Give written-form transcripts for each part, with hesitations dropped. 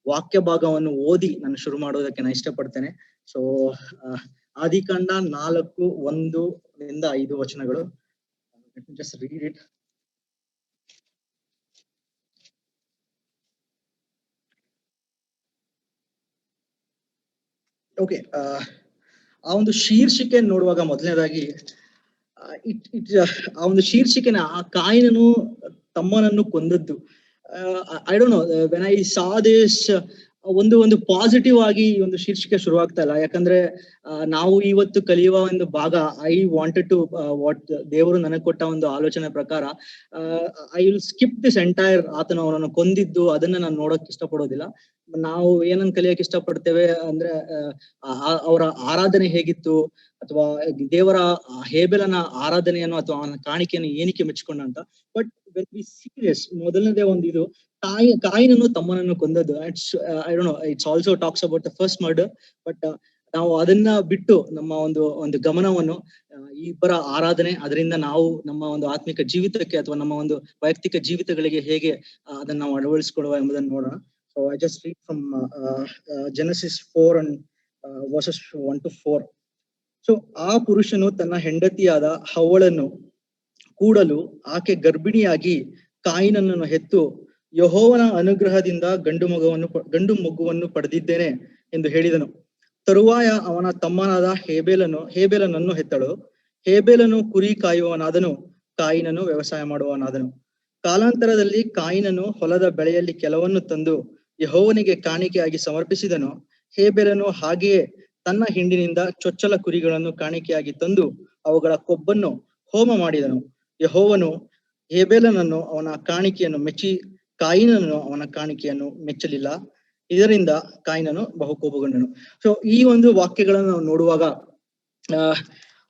ವಾಕ್ಯ ಭಾಗವನ್ನು ಓದಿ ನಾನು ಶುರು ಮಾಡೋದಕ್ಕೆ ನಾನು ಇಷ್ಟಪಡ್ತೇನೆ. ಸೊ ಆದಿಕಾಂಡ 4:1-5 ವಚನಗಳು. Let me just read it. Okay, ಆ ಒಂದು ಶೀರ್ಷಿಕೆ ನೋಡುವಾಗ ಮೊದಲನೇದಾಗಿ ಆ ಒಂದು ಶೀರ್ಷಿಕೆನ ಆ ಕಾಯಿನನು ತಮ್ಮನನ್ನು ಕೊಂದದ್ದು. I don't know when I saw this, ಒಂದು ಪಾಸಿಟಿವ್ ಆಗಿ ಒಂದು ಶೀರ್ಷಿಕೆ ಶುರುವಾಗ್ತಾ ಇಲ್ಲ. ಯಾಕಂದ್ರೆ ನಾವು ಇವತ್ತು ಕಲಿಯುವ ಒಂದು ಭಾಗ, ಐ ವಾಂಟೆಡ್ ಟು ವಾಟ್ ದೇವರು ನನಗೆ ಕೊಟ್ಟ ಒಂದು ಆಲೋಚನೆ ಪ್ರಕಾರ, I will skip this entire. ಆತನ ಅವನನ್ನು ಕೊಂದಿದ್ದು ಅದನ್ನ ನಾನು ನೋಡಕ್ ಇಷ್ಟಪಡೋದಿಲ್ಲ. ನಾವು ಏನನ್ನ ಕಲಿಯಕ್ಕೆ ಇಷ್ಟಪಡ್ತೇವೆ ಅಂದ್ರೆ ಅವರ ಆರಾಧನೆ ಹೇಗಿತ್ತು, ಅಥವಾ ದೇವರ ಹೇಬೆಲನ ಆರಾಧನೆಯನ್ನು ಅಥವಾ ಅವನ ಕಾಣಿಕೆಯನ್ನು ಏನಕ್ಕೆ ಮೆಚ್ಕೊಂಡ ಅಂತ. ಬಟ್ ವೆನ್ ವಿ ಸೀರಿಯಸ್, ಮೊದಲನೇದೇ ಒಂದು ಇದು ಕಾಯಿನನ್ನು ತಮ್ಮನನ್ನು ಕೊಂದದ್ದು. I don't know, it's also talks about the first murder. But ನಾವು ಅದನ್ನ ಬಿಟ್ಟು ನಮ್ಮ ಒಂದು ಗಮನವನ್ನು ಈ ಇಬ್ಬರ ಆರಾಧನೆ, ಅದರಿಂದ ನಾವು ನಮ್ಮ ಒಂದು ಆತ್ಮಿಕ ಜೀವಿತಕ್ಕೆ ಅಥವಾ ನಮ್ಮ ಒಂದು ವೈಯಕ್ತಿಕ ಜೀವಿತಗಳಿಗೆ ಹೇಗೆ ಅದನ್ನ ನಾವು ಅಳವಡಿಸಿಕೊಳ್ಳುವ ಎಂಬುದನ್ನು ನೋಡೋಣ. So I just read from Genesis 4 and verses 1-4. So ಆ ಪುರುಷನು ತನ್ನ ಹೆಂಡತಿಯಾದ ಹವ್ವಳನ್ನು ಕೂಡಲು ಆಕೆ ಗರ್ಭಿಣಿಯಾಗಿ ಕಾಯಿನನನ್ನು ಹೆತ್ತು ಯೆಹೋವನ ಅನುಗ್ರಹದಿಂದ ಗಂಡು ಮಗುವನ್ನು ಪಡೆದಿದ್ದೇನೆ ಎಂದು ಹೇಳಿದನು. ತರುವಾಯ ಅವನ ತಮ್ಮನಾದ ಹೇಬೇಲನನ್ನು ಹೆತ್ತಳು. ಹೇಬೇಲನು ಕುರಿ ಕಾಯುವವನಾದನು, ಕಾಯಿನನು ವ್ಯವಸಾಯ ಮಾಡುವವನಾದನು. ಕಾಲಾಂತರದಲ್ಲಿ ಕಾಯಿನನು ಹೊಲದ ಬೆಳೆಯಲ್ಲಿ ಕೆಲವನ್ನು ತಂದು ಯೆಹೋವನಿಗೆ ಕಾಣಿಕೆಯಾಗಿ ಸಮರ್ಪಿಸಿದನು. ಹೇಬೇಲನು ಹಾಗೆಯೇ ತನ್ನ ಹಿಂಡಿನಿಂದ ಚೊಚ್ಚಲ ಕುರಿಗಳನ್ನು ಕಾಣಿಕೆಯಾಗಿ ತಂದು ಅವುಗಳ ಕೊಬ್ಬನ್ನು ಹೋಮ ಮಾಡಿದನು. ಯೆಹೋವನು ಹೇಬೇಲನನ್ನು ಅವನ ಕಾಣಿಕೆಯನ್ನು ಮೆಚ್ಚಿ ಕಾಯಿನನು ಅವನ ಕಾಣಿಕೆಯನ್ನು ಮೆಚ್ಚಲಿಲ್ಲ. ಇದರಿಂದ ಕಾಯಿನನು ಬಹು ಕೋಪಗೊಂಡನು. ಸೊ ಈ ಒಂದು ವಾಕ್ಯಗಳನ್ನು ನಾವು ನೋಡುವಾಗ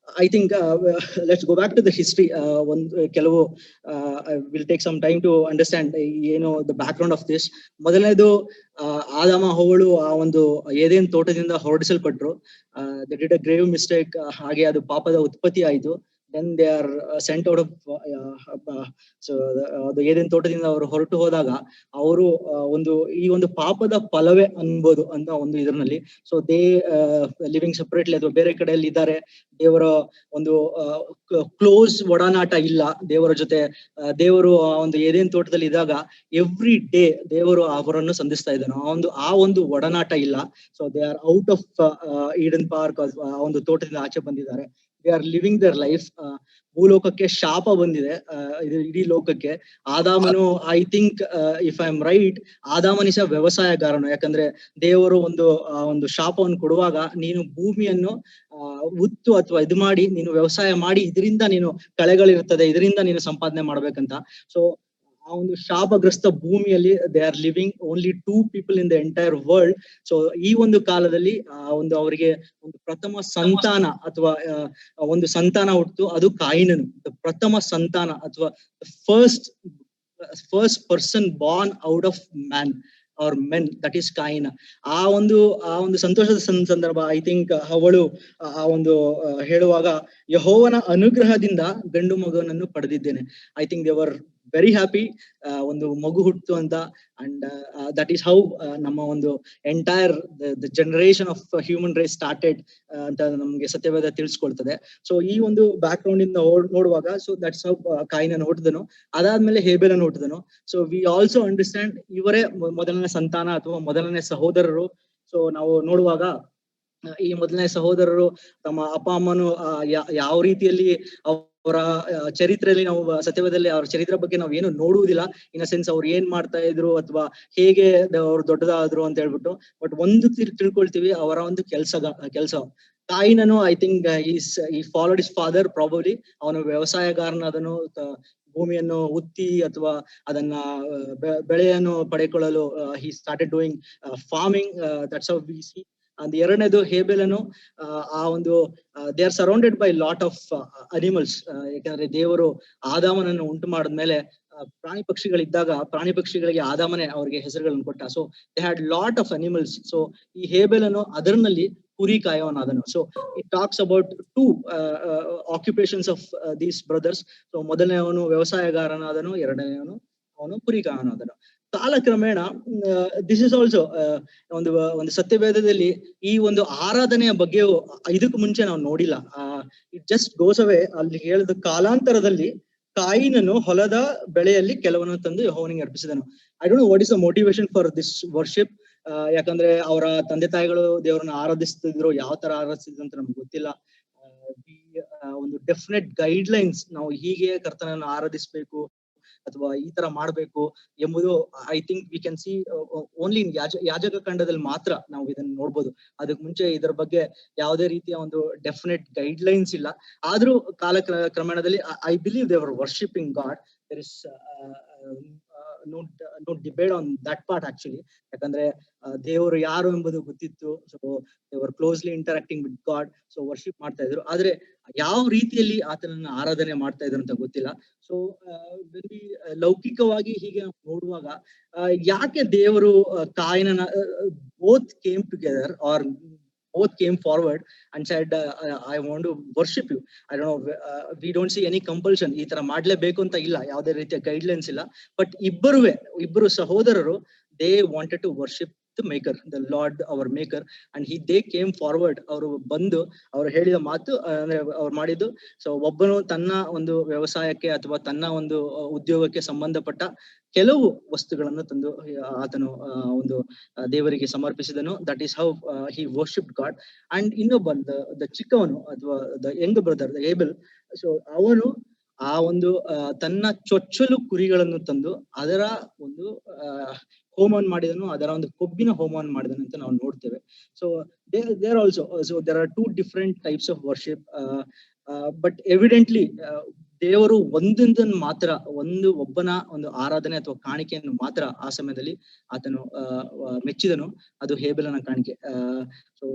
I think let's go back to the history. ಕೆಲವು will take some time to understand the background of this. ಮೊದಲನೇದು, ಆದಾಮ ಹವ್ವಳು ಆ ಒಂದು Eden ತೋಟದಿಂದ ಹೊರಡಿಸಲ್ಪಟ್ರು. they did a grave mistake. ಹಾಗೆ ಅದು ಪಾಪದ ಉತ್ಪತ್ತಿ ಆಯಿತು. then they are sent out of so ಅದು ಏದೇನ್ ತೋಟದಿಂದ ಅವರು ಹೊರಟು ಹೋದಾಗ ಅವರು ಈ ಒಂದು ಪಾಪದ ಫಲವೇ ಅನ್ಬೋದು ಅಂತ ಒಂದು ಇದರಲ್ಲಿ. ಸೊ ದೇ ಲಿವಿಂಗ್ ಸೆಪರೇಟ್ಲಿ ಅಥವಾ ಬೇರೆ ಕಡೆಯಲ್ಲಿ ಇದ್ದಾರೆ. ದೇವರ ಒಂದು ಕ್ಲೋಸ್ ಒಡನಾಟ ಇಲ್ಲ ದೇವರ ಜೊತೆ. ದೇವರು ಆ ಒಂದು ಏದೇನ್ ತೋಟದಲ್ಲಿ ಇದ್ದಾಗ ಎವ್ರಿ ಡೇ ದೇವರು ಅವರನ್ನು ಸಂಧಿಸ್ತಾ ಇದ್ದಾನೆ. ಆ ಒಂದು ಒಡನಾಟ ಇಲ್ಲ. So they are out of Eden park, ಆ ಒಂದು ತೋಟದಿಂದ ಆಚೆ ಬಂದಿದ್ದಾರೆ. They are living their life. ಭೂಲೋಕಕ್ಕೆ ಶಾಪ ಬಂದಿದೆ, ಇದು ಇಡೀ ಲೋಕಕ್ಕೆ. ಆದಾಮನು, I think if I am right, ಆದಾಮನಿಸ ವ್ಯವಸಾಯಗಾರನು. ಯಾಕಂದ್ರೆ ದೇವರು ಒಂದು ಶಾಪವನ್ನು ಕೊಡುವಾಗ, ನೀನು ಭೂಮಿಯನ್ನು ಉತ್ತು ಅಥವಾ ಇದು ಮಾಡಿ ನೀನು ವ್ಯವಸಾಯ ಮಾಡಿ, ಇದರಿಂದ ನೀನು ಕಳೆಗಳಿರ್ತದೆ, ಇದರಿಂದ ನೀನು ಸಂಪಾದನೆ ಮಾಡ್ಬೇಕಂತ. ಸೊ ಆ ಒಂದು ಶಾಪಗ್ರಸ್ತ ಭೂಮಿಯಲ್ಲಿ they are living only 2 people in the entire world. So ಈ ಒಂದು ಕಾಲದಲ್ಲಿ ಅವರಿಗೆ ಒಂದು ಪ್ರಥಮ ಸಂತಾನ ಅಥವಾ ಒಂದು ಸಂತಾನ ಹುಟ್ಟು, ಅದು ಕಾಯಿನನು. ಪ್ರಥಮ ಸಂತಾನ ಅಥವಾ first person born out of man or men, that is ಕಾಯಿನ. ಆ ಒಂದು ಸಂತೋಷದ ಸಂದರ್ಭ. ಐ ಥಿಂಕ್ ಅವಳು ಆ ಒಂದು ಹೇಳುವಾಗ, ಯೆಹೋವನ ಅನುಗ್ರಹದಿಂದ ಗಂಡು ಮಗನನ್ನು ಪಡೆದಿದ್ದೇನೆ. I think they were very happy, ಒಂದು ಮಗು ಹುಟ್ಟು ಅಂತ. ಅಂಡ್ ದಟ್ ಈಸ್ ಹೌ ನಮ್ಮ ಒಂದು entire the generation of human race started ಅಂತ ನಮ್ಗೆ ಸತ್ಯವೇದ ತಿಳಿಸ್ಕೊಳ್ತದೆ. ಸೊ ಈ ಒಂದು ಬ್ಯಾಕ್ ಗ್ರೌಂಡ್ ಇಂದ ನೋಡುವಾಗ, ಸೊ ದಟ್ಸ್ ಹೌ ಕಾಯಿನನ್ನು ಹುಟ್ಟಿದನು. ಅದಾದ್ಮೇಲೆ ಹೇಬೇಲನ್ನು ಹುಟ್ಟಿದನು. ಸೊ ವಿ ಆಲ್ಸೋ ಅಂಡರ್ಸ್ಟ್ಯಾಂಡ್ ಇವರೇ ಮೊದಲನೇ ಸಂತಾನ ಅಥವಾ ಮೊದಲನೇ ಸಹೋದರರು. ಸೊ ನಾವು ನೋಡುವಾಗ ಈ ಮೊದಲನೇ ಸಹೋದರರು ತಮ್ಮ ಅಪ್ಪ ಅಮ್ಮನು ಯಾವ ರೀತಿಯಲ್ಲಿ ಅವರ ಚರಿತ್ರೆಯಲ್ಲಿ, ನಾವು ಸತ್ಯವೇದದಲ್ಲಿ ಅವರ ಚರಿತ್ರೆ ಬಗ್ಗೆ ನಾವು ಏನು ನೋಡುವುದಿಲ್ಲ. ಇನ್ ಅ ಸೆನ್ಸ್ ಅವ್ರು ಏನ್ ಮಾಡ್ತಾ ಇದ್ರು ಅಥವಾ ಹೇಗೆ ಅವ್ರು ದೊಡ್ಡದಾದ್ರು ಅಂತ ಹೇಳ್ಬಿಟ್ಟು. ಬಟ್ ಒಂದು ತಿಳ್ಕೊಳ್ತೀವಿ, ಅವರ ಒಂದು ಕೆಲಸ. ಕಾಯಿನನು, I think he followed his father probably. ಅವನು ವ್ಯವಸಾಯಗಾರನಾದನು. ಭೂಮಿಯನ್ನು ಉತ್ತಿ ಅಥವಾ ಅದನ್ನ ಬೆಳೆಯನ್ನು ಪಡೆಕೊಳ್ಳಲು he started doing farming. That's how we see. And ಎರಡನೇದು ಹೇಬೇಲನು, ಆ ಒಂದು they are surrounded by lot of animals. ಯಾಕಂದ್ರೆ ದೇವರು ಆದಾಮನನ್ನು ಉಂಟು ಮಾಡಿದ್ಮೇಲೆ ಪ್ರಾಣಿ ಪಕ್ಷಿಗಳಿದ್ದಾಗ ಪ್ರಾಣಿ ಪಕ್ಷಿಗಳಿಗೆ ಆದಾಮನೇ ಅವ್ರಿಗೆ ಹೆಸರುಗಳನ್ನು ಕೊಟ್ಟ. So they had lot of animals. So ಈ ಹೇಬೇಲನು ಅದರಲ್ಲಿ ಕುರಿ ಕಾಯವನಾದನು. So it talks about 2 occupations of these brothers. So ಮೊದಲನೇವನು ವ್ಯವಸಾಯಗಾರನಾದನು, ಎರಡನೇವನು ಅವನು ಕುರಿ ಕಾಯವನಾದನು. ಕಾಲಕ್ರಮೇಣ ದಿಸ್ ಇಸ್ ಆಲ್ಸೋ ಒಂದು ಒಂದು ಸತ್ಯವೇದದಲ್ಲಿ ಈ ಒಂದು ಆರಾಧನೆಯ ಬಗ್ಗೆಯೂ ಇದಕ್ಕೂ ಮುಂಚೆ ನಾವು ನೋಡಿಲ್ಲ. It just goes away. ಅಲ್ಲಿ ಹೇಳಿದ ಕಾಲಾಂತರದಲ್ಲಿ ಕಾಯಿನನು ಹೊಲದ ಬೆಳೆಯಲ್ಲಿ ಕೆಲವನ್ನು ತಂದು ಯೆಹೋವನಿಗೆ ಅರ್ಪಿಸಿದನು. I don't know what is the motivation for this worship. ಯಾಕಂದ್ರೆ ಅವರ ತಂದೆ ತಾಯಿಗಳು ದೇವರನ್ನ ಆರಾಧಿಸ್ತಿದ್ರು, ಯಾವ ತರ ಆರಾಧಿಸ್ತಿದ್ರು ಅಂತ ನಮ್ಗೆ ಗೊತ್ತಿಲ್ಲ. ಒಂದು ಡೆಫಿನೆಟ್ ಗೈಡ್ ಲೈನ್ಸ್, ನಾವು ಹೀಗೆ ಕರ್ತನನ್ನು ಆರಾಧಿಸ್ಬೇಕು ಅಥವಾ ಈ ತರ ಮಾಡ್ಬೇಕು ಎಂಬುದು I think we can see only in ಯಾಜಕ ಖಂಡದಲ್ಲಿ ಮಾತ್ರ ನಾವು ಇದನ್ನ ನೋಡ್ಬೋದು. ಅದಕ್ಕೆ ಮುಂಚೆ ಇದರ ಬಗ್ಗೆ ಯಾವುದೇ ರೀತಿಯ ಒಂದು ಡೆಫಿನೆಟ್ ಗೈಡ್ ಲೈನ್ಸ್ ಇಲ್ಲ. ಆದ್ರೂ ಕ್ರಮೇಣದಲ್ಲಿ I believe they were worshipping God. There is no debate on that part actually. ಯಾಕಂದ್ರೆ ದೇವರು ಯಾರು ಎಂಬುದು ಗೊತ್ತಿತ್ತು. So they were closely interacting with god. So worship ಮಾಡ್ತಾ ಇದ್ರು. ಆದ್ರೆ ಯಾವ ರೀತಿಯಲ್ಲಿ ಆತನನ್ನ ಆರಾಧನೆ ಮಾಡ್ತಾ ಇದ್ರು ಅಂತ ಗೊತ್ತಿಲ್ಲ. ಸೊ ಲೌಕಿಕವಾಗಿ ಹೀಗೆ ನೋಡುವಾಗ ಯಾಕೆ ದೇವರು ಕಾಯಿನನ both came together or both came forward and said I want to worship you. I don't know, we don't see any compulsion. ಈ ತರ ಮಾಡ್ಲೇಬೇಕು ಅಂತ ಇಲ್ಲ, ಯಾವುದೇ ರೀತಿಯ ಗೈಡ್ಲೈನ್ಸ್ ಇಲ್ಲ. ಬಟ್ ಇಬ್ಬರು ಸಹೋದರರು they wanted to worship the maker, the Lord, our maker, and they came forward. ಅವರು ಬಂದು ಅವರು ಹೇಳಿದ ಮಾತು ಅಂದ್ರೆ ಅವ್ರು ಮಾಡಿದ್ದು. ಸೊ ಒಬ್ಬನು ತನ್ನ ಒಂದು ವ್ಯವಸಾಯಕ್ಕೆ ಅಥವಾ ತನ್ನ ಒಂದು ಉದ್ಯೋಗಕ್ಕೆ ಸಂಬಂಧಪಟ್ಟ ಕೆಲವು ವಸ್ತುಗಳನ್ನು ತಂದು ಆತನು ಒಂದು ದೇವರಿಗೆ ಸಮರ್ಪಿಸಿದನು. That is how he worshipped god. And ಇನ್ನೊಬ್ಬ ದ ಚಿಕ್ಕವನು ಅಥವಾ the Young brother, the Abel, so ಅವನು ಆ ಒಂದು ತನ್ನ ಚೊಚ್ಚಲು ಕುರಿಗಳನ್ನು ತಂದು ಅದರ ಒಂದು ಹೋಮವನ್ನು ಮಾಡಿದನು, ಅದರ ಒಂದು ಕೊಬ್ಬಿನ ಹೋಮವನ್ನು ಮಾಡಿದನು ಅಂತ ನಾವು ನೋಡ್ತೇವೆ. So there also, so there are two different types of worship. But evidently ದೇವರು ಒಂದೊಂದನ್ನು ಮಾತ್ರ, ಒಬ್ಬನ ಒಂದು ಆರಾಧನೆ ಅಥವಾ ಕಾಣಿಕೆಯನ್ನು ಮಾತ್ರ ಆ ಸಮಯದಲ್ಲಿ ಆತನು ಮೆಚ್ಚಿದನು, ಅದು ಹೇಬೆಲನ ಕಾಣಿಕೆ. So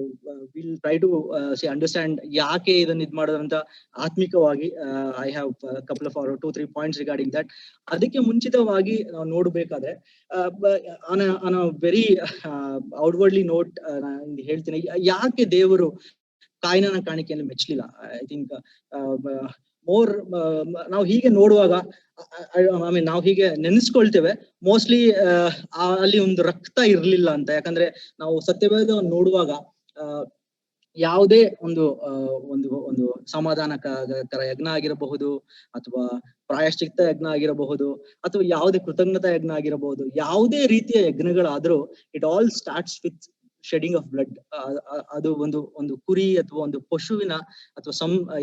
will try to understand ಯಾಕೆ ಇದನ್ನ ಇದ್ ಮಾಡೋದಂತ ಆತ್ಮಿಕವಾಗಿ. I have couple of 2-3 points regarding that. ಅದಕ್ಕೆ ಮುಂಚಿತವಾಗಿ ನಾವು ನೋಡ್ಬೇಕಾದ್ರೆ on a very outwardly note ಹೇಳ್ತೀನಿ, ಯಾಕೆ ದೇವರು ಕಾಯಿನನ ಕಾಣಿಕೆಯನ್ನು ಮೆಚ್ಚಲಿಲ್ಲ. ಐ ಥಿಂಕ್ ಮೋರ್ ನಾವು ಹೀಗೆ ನೋಡುವಾಗ ಐ ಮೀನ್ ನಾವು ಹೀಗೆ ನೆನೆಸ್ಕೊಳ್ತೇವೆ ಮೋಸ್ಟ್ಲಿ ಅಲ್ಲಿ ಒಂದು ರಕ್ತ ಇರ್ಲಿಲ್ಲ ಅಂತ. ಯಾಕಂದ್ರೆ ನಾವು ಸತ್ಯವೇದವನ್ನು ನೋಡುವಾಗ ಯಾವುದೇ ಒಂದು ಒಂದು ಸಮಾಧಾನಕರ ಯಜ್ಞ ಆಗಿರಬಹುದು ಅಥವಾ ಪ್ರಾಯಶ್ಚಿತ್ತ ಯಜ್ಞ ಆಗಿರಬಹುದು ಅಥವಾ ಯಾವುದೇ ಕೃತಜ್ಞತಾ ಯಜ್ಞ ಆಗಿರಬಹುದು, ಯಾವುದೇ ರೀತಿಯ ಯಜ್ಞಗಳಾದ್ರೂ it all starts with shedding of blood. ಅದು ಒಂದು ಕುರಿ ಅಥವಾ ಒಂದು ಪಶುವಿನ ಅಥವಾ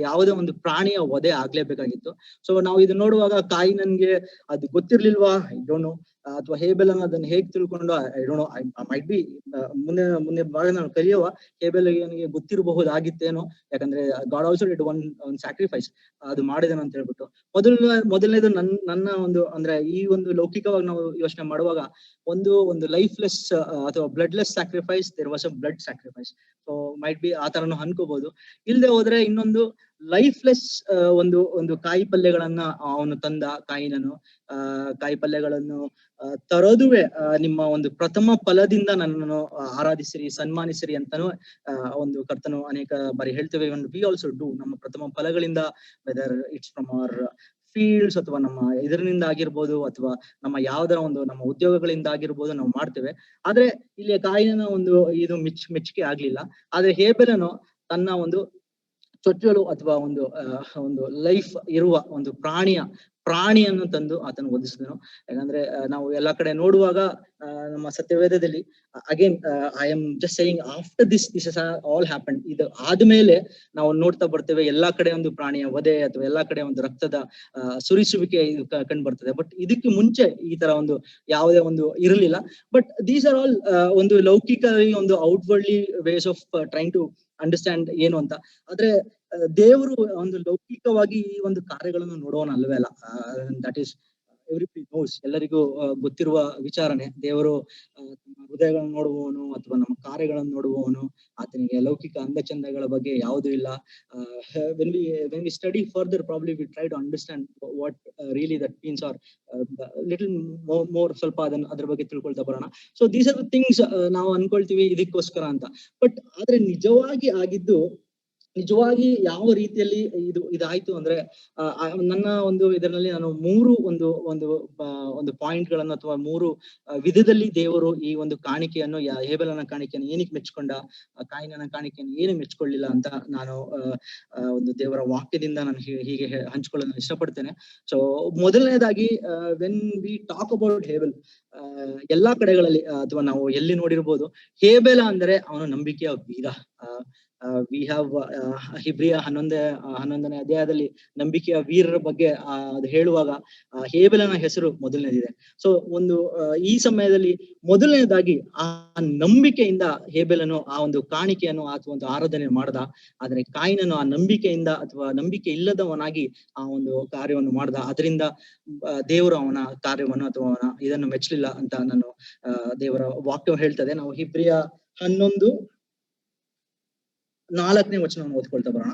ಯಾವುದೇ ಒಂದು ಪ್ರಾಣಿಯ ವಧೆ ಆಗ್ಲೇಬೇಕಾಗಿತ್ತು. ಸೊ ನಾವು ಇದನ್ನ ನೋಡುವಾಗ ಕಾಯಿನನ್ಗೆ ಅದು ಗೊತ್ತಿರ್ಲಿಲ್ವಾ, ಐ ಡೋಂಟ್ ನೋ, ಅಥವಾ ಹೇಬೆಲನ ಅದನ್ನ ಹೇಗ್ ತಿಳ್ಕೊಂಡು I don't no, might be ಮುಂದೆ ಭಾಗ ನಾವು ಕಲಿಯುವ ಹೇಬೆಲನಿಗೆ ಗೊತ್ತಿರಬಹುದಾಗಿತ್ತೇನೋ. ಯಾಕಂದ್ರೆ god also did one sacrifice, ಅದು ಮಾಡಿದನು ಅಂತ ಹೇಳ್ಬಿಟ್ಟು. ಮೊದಲನೇದು ನನ್ನ ಒಂದು ಅಂದ್ರೆ ಈ ಒಂದು ಲೌಕಿಕವಾಗಿ ನಾವು ಯೋಚನೆ ಮಾಡುವಾಗ ಒಂದು ಲೈಫ್ಲೆಸ್ ಅಥವಾ bloodless sacrifice, there was a blood sacrifice. So might be ಆ ತರನು ಅನ್ಕೋಬಹುದು. ಇಲ್ಲದೆ ಹೋದ್ರೆ ಇನ್ನೊಂದು ಲೈಫ್ಲೆಸ್ ಒಂದು ಕಾಯಿ ಪಲ್ಯಗಳನ್ನ ಅವನು ತಂದ, ಕಾಯಿನನು ಕಾಯಿ ಪಲ್ಯಗಳನ್ನು ತರೋದುವೆ ನಿಮ್ಮ ಒಂದು ಪ್ರಥಮ ಫಲದಿಂದ ನನ್ನನ್ನು ಆರಾಧಿಸಿರಿ, ಸನ್ಮಾನಿಸಿರಿ ಅಂತಾನು ಒಂದು ಕರ್ತನು ಅನೇಕ ಬಾರಿ ಹೇಳ್ತೇವೆ. We also do. ನಮ್ಮ ಪ್ರಥಮ ಫಲಗಳಿಂದ, whether it's from our fields ಅಥವಾ ನಮ್ಮ ಇದರಿಂದ ಆಗಿರ್ಬೋದು ಅಥವಾ ನಮ್ಮ ಯಾವ್ದರ ಒಂದು ನಮ್ಮ ಉದ್ಯೋಗಗಳಿಂದ ಆಗಿರ್ಬೋದು, ನಾವು ಮಾಡ್ತೇವೆ. ಆದ್ರೆ ಇಲ್ಲಿ ಕಾಯಿನ ಇದು ಮೆಚ್ಚುಗೆ ಆಗ್ಲಿಲ್ಲ. ಆದ್ರೆ ಹೇಬೆಲನು ತನ್ನ ಒಂದು ಚೊಚ್ಚಲು ಅಥವಾ ಒಂದು ಲೈಫ್ ಇರುವ ಒಂದು ಪ್ರಾಣಿಯನ್ನು ತಂದು ಆತನು ವಧಿಸಿದನು. ಯಾಕಂದ್ರೆ ನಾವು ಎಲ್ಲಾ ಕಡೆ ನೋಡುವಾಗ ನಮ್ಮ ಸತ್ಯವೇದದಲ್ಲಿ again I am just saying after this is all happen, ಇದು ಆದ್ಮೇಲೆ ನಾವು ನೋಡ್ತಾ ಬರ್ತೇವೆ ಎಲ್ಲಾ ಕಡೆ ಒಂದು ಪ್ರಾಣಿಯ ವಧೆ ಅಥವಾ ಎಲ್ಲಾ ಕಡೆ ಒಂದು ರಕ್ತದ ಸುರಿಸುವಿಕೆ ಕಂಡು ಬರ್ತದೆ. ಬಟ್ ಇದಕ್ಕೆ ಮುಂಚೆ ಈ ತರ ಯಾವುದೇ ಇರಲಿಲ್ಲ. ಬಟ್ ದೀಸ್ ಆರ್ ಆಲ್ ಒಂದು ಲೌಕಿಕವಾಗಿ ಒಂದು outwardly ways of trying to understand ಏನು ಅಂತ. ಆದ್ರೆ ದೇವರು ಒಂದು ಲೌಕಿಕವಾಗಿ ಈ ಒಂದು ಕಾರ್ಯಗಳನ್ನು ನೋಡೋಣ ಅಲ್ವೇ ಅಲ್ಲ. ದಟ್ ಈಸ್ ಎವ್ರಿಬಡಿ ನೋಸ್, ಎಲ್ಲರಿಗೂ ಗೊತ್ತಿರುವ ವಿಚಾರನೆ. ದೇವರು ಹೃದಯಗಳನ್ನು ನೋಡುವವನು ಅಥವಾ ನಮ್ಮ ಕಾರ್ಯಗಳನ್ನು ನೋಡುವವನು. ಆತನಿಗೆ ಲೌಕಿಕ ಅಂದಚಂದಗಳ ಬಗ್ಗೆ ಯಾವುದೂ ಇಲ್ಲ. when we study further, probably we try to understand what really that means, or little more ಸ್ವಲ್ಪ ಅದ್ರ ಬಗ್ಗೆ ತಿಳ್ಕೊಳ್ತಾ ಬರೋಣ. So these are the things ನಾವು ಅನ್ಕೊಳ್ತೀವಿ ಇದಕ್ಕೋಸ್ಕರ ಅಂತ. ಬಟ್ ಆದ್ರೆ ನಿಜವಾಗಿ ಆಗಿದ್ದು ನಿಜವಾಗಿ ಯಾವ ರೀತಿಯಲ್ಲಿ ಇದಾಯ್ತು ಅಂದ್ರೆ ನನ್ನ ಒಂದು ಇದರಲ್ಲಿ ನಾನು ಒಂದು ಪಾಯಿಂಟ್ ಗಳನ್ನು ಅಥವಾ ಮೂರು ವಿಧದಲ್ಲಿ ದೇವರು ಈ ಒಂದು ಕಾಣಿಕೆಯನ್ನು ಹೇಬೆಲನ ಕಾಣಿಕೆಯನ್ನು ಏನಕ್ಕೆ ಮೆಚ್ಕೊಂಡ, ಕಾಯಿನನ ಕಾಣಿಕೆಯನ್ನು ಏನು ಮೆಚ್ಕೊಳ್ಳಿಲ್ಲ ಅಂತ ನಾನು ಒಂದು ದೇವರ ವಾಕ್ಯದಿಂದ ನಾನು ಹೀಗೆ ಹಂಚ್ಕೊಳ್ಳಲು ಇಷ್ಟಪಡ್ತೇನೆ. ಸೊ ಮೊದಲನೇದಾಗಿ ವೆನ್ ವಿ ಟಾಕ್ ಅಬೌಟ್ ಹೇಬೆಲ್, ಎಲ್ಲಾ ಕಡೆಗಳಲ್ಲಿ ಅಥವಾ ನಾವು ಎಲ್ಲಿ ನೋಡಿರ್ಬೋದು, ಹೇಬೆಲ ಅಂದ್ರೆ ಅವನ ನಂಬಿಕೆಯ ಬೀರ. ವಿ ಹ್ಯಾವ್ ಹಿಬ್ರಿಯ 11ನೇ ಅಧ್ಯಾಯದಲ್ಲಿ ನಂಬಿಕೆಯ ವೀರರ ಬಗ್ಗೆ ಅದು ಹೇಳುವಾಗ ಹೇಬೆಲನ ಹೆಸರು ಮೊದಲನೇದಿದೆ. ಸೊ ಈ ಸಮಯದಲ್ಲಿ ಮೊದಲನೇದಾಗಿ ಆ ನಂಬಿಕೆಯಿಂದ ಹೇಬೆಲನು ಆ ಒಂದು ಕಾಣಿಕೆಯನ್ನು ಅಥವಾ ಒಂದು ಆರಾಧನೆ ಮಾಡ್ದ. ಆದ್ರೆ ಕಾಯಿನನು ಆ ನಂಬಿಕೆಯಿಂದ ಅಥವಾ ನಂಬಿಕೆ ಇಲ್ಲದವನಾಗಿ ಆ ಒಂದು ಕಾರ್ಯವನ್ನು ಮಾಡ್ದ. ಅದರಿಂದ ದೇವರು ಅವನ ಕಾರ್ಯವನ್ನು ಅಥವಾ ಅವನ ಇದನ್ನು ಮೆಚ್ಚಲಿಲ್ಲ ಅಂತ ನಾನು ದೇವರ ವಾಕ್ಯ ಹೇಳ್ತದೆ. ನಾವು ಹಿಬ್ರಿಯ 11:4 ವಚನವನ್ನು ಓದ್ಕೊಳ್ತಾ ಬರೋಣ.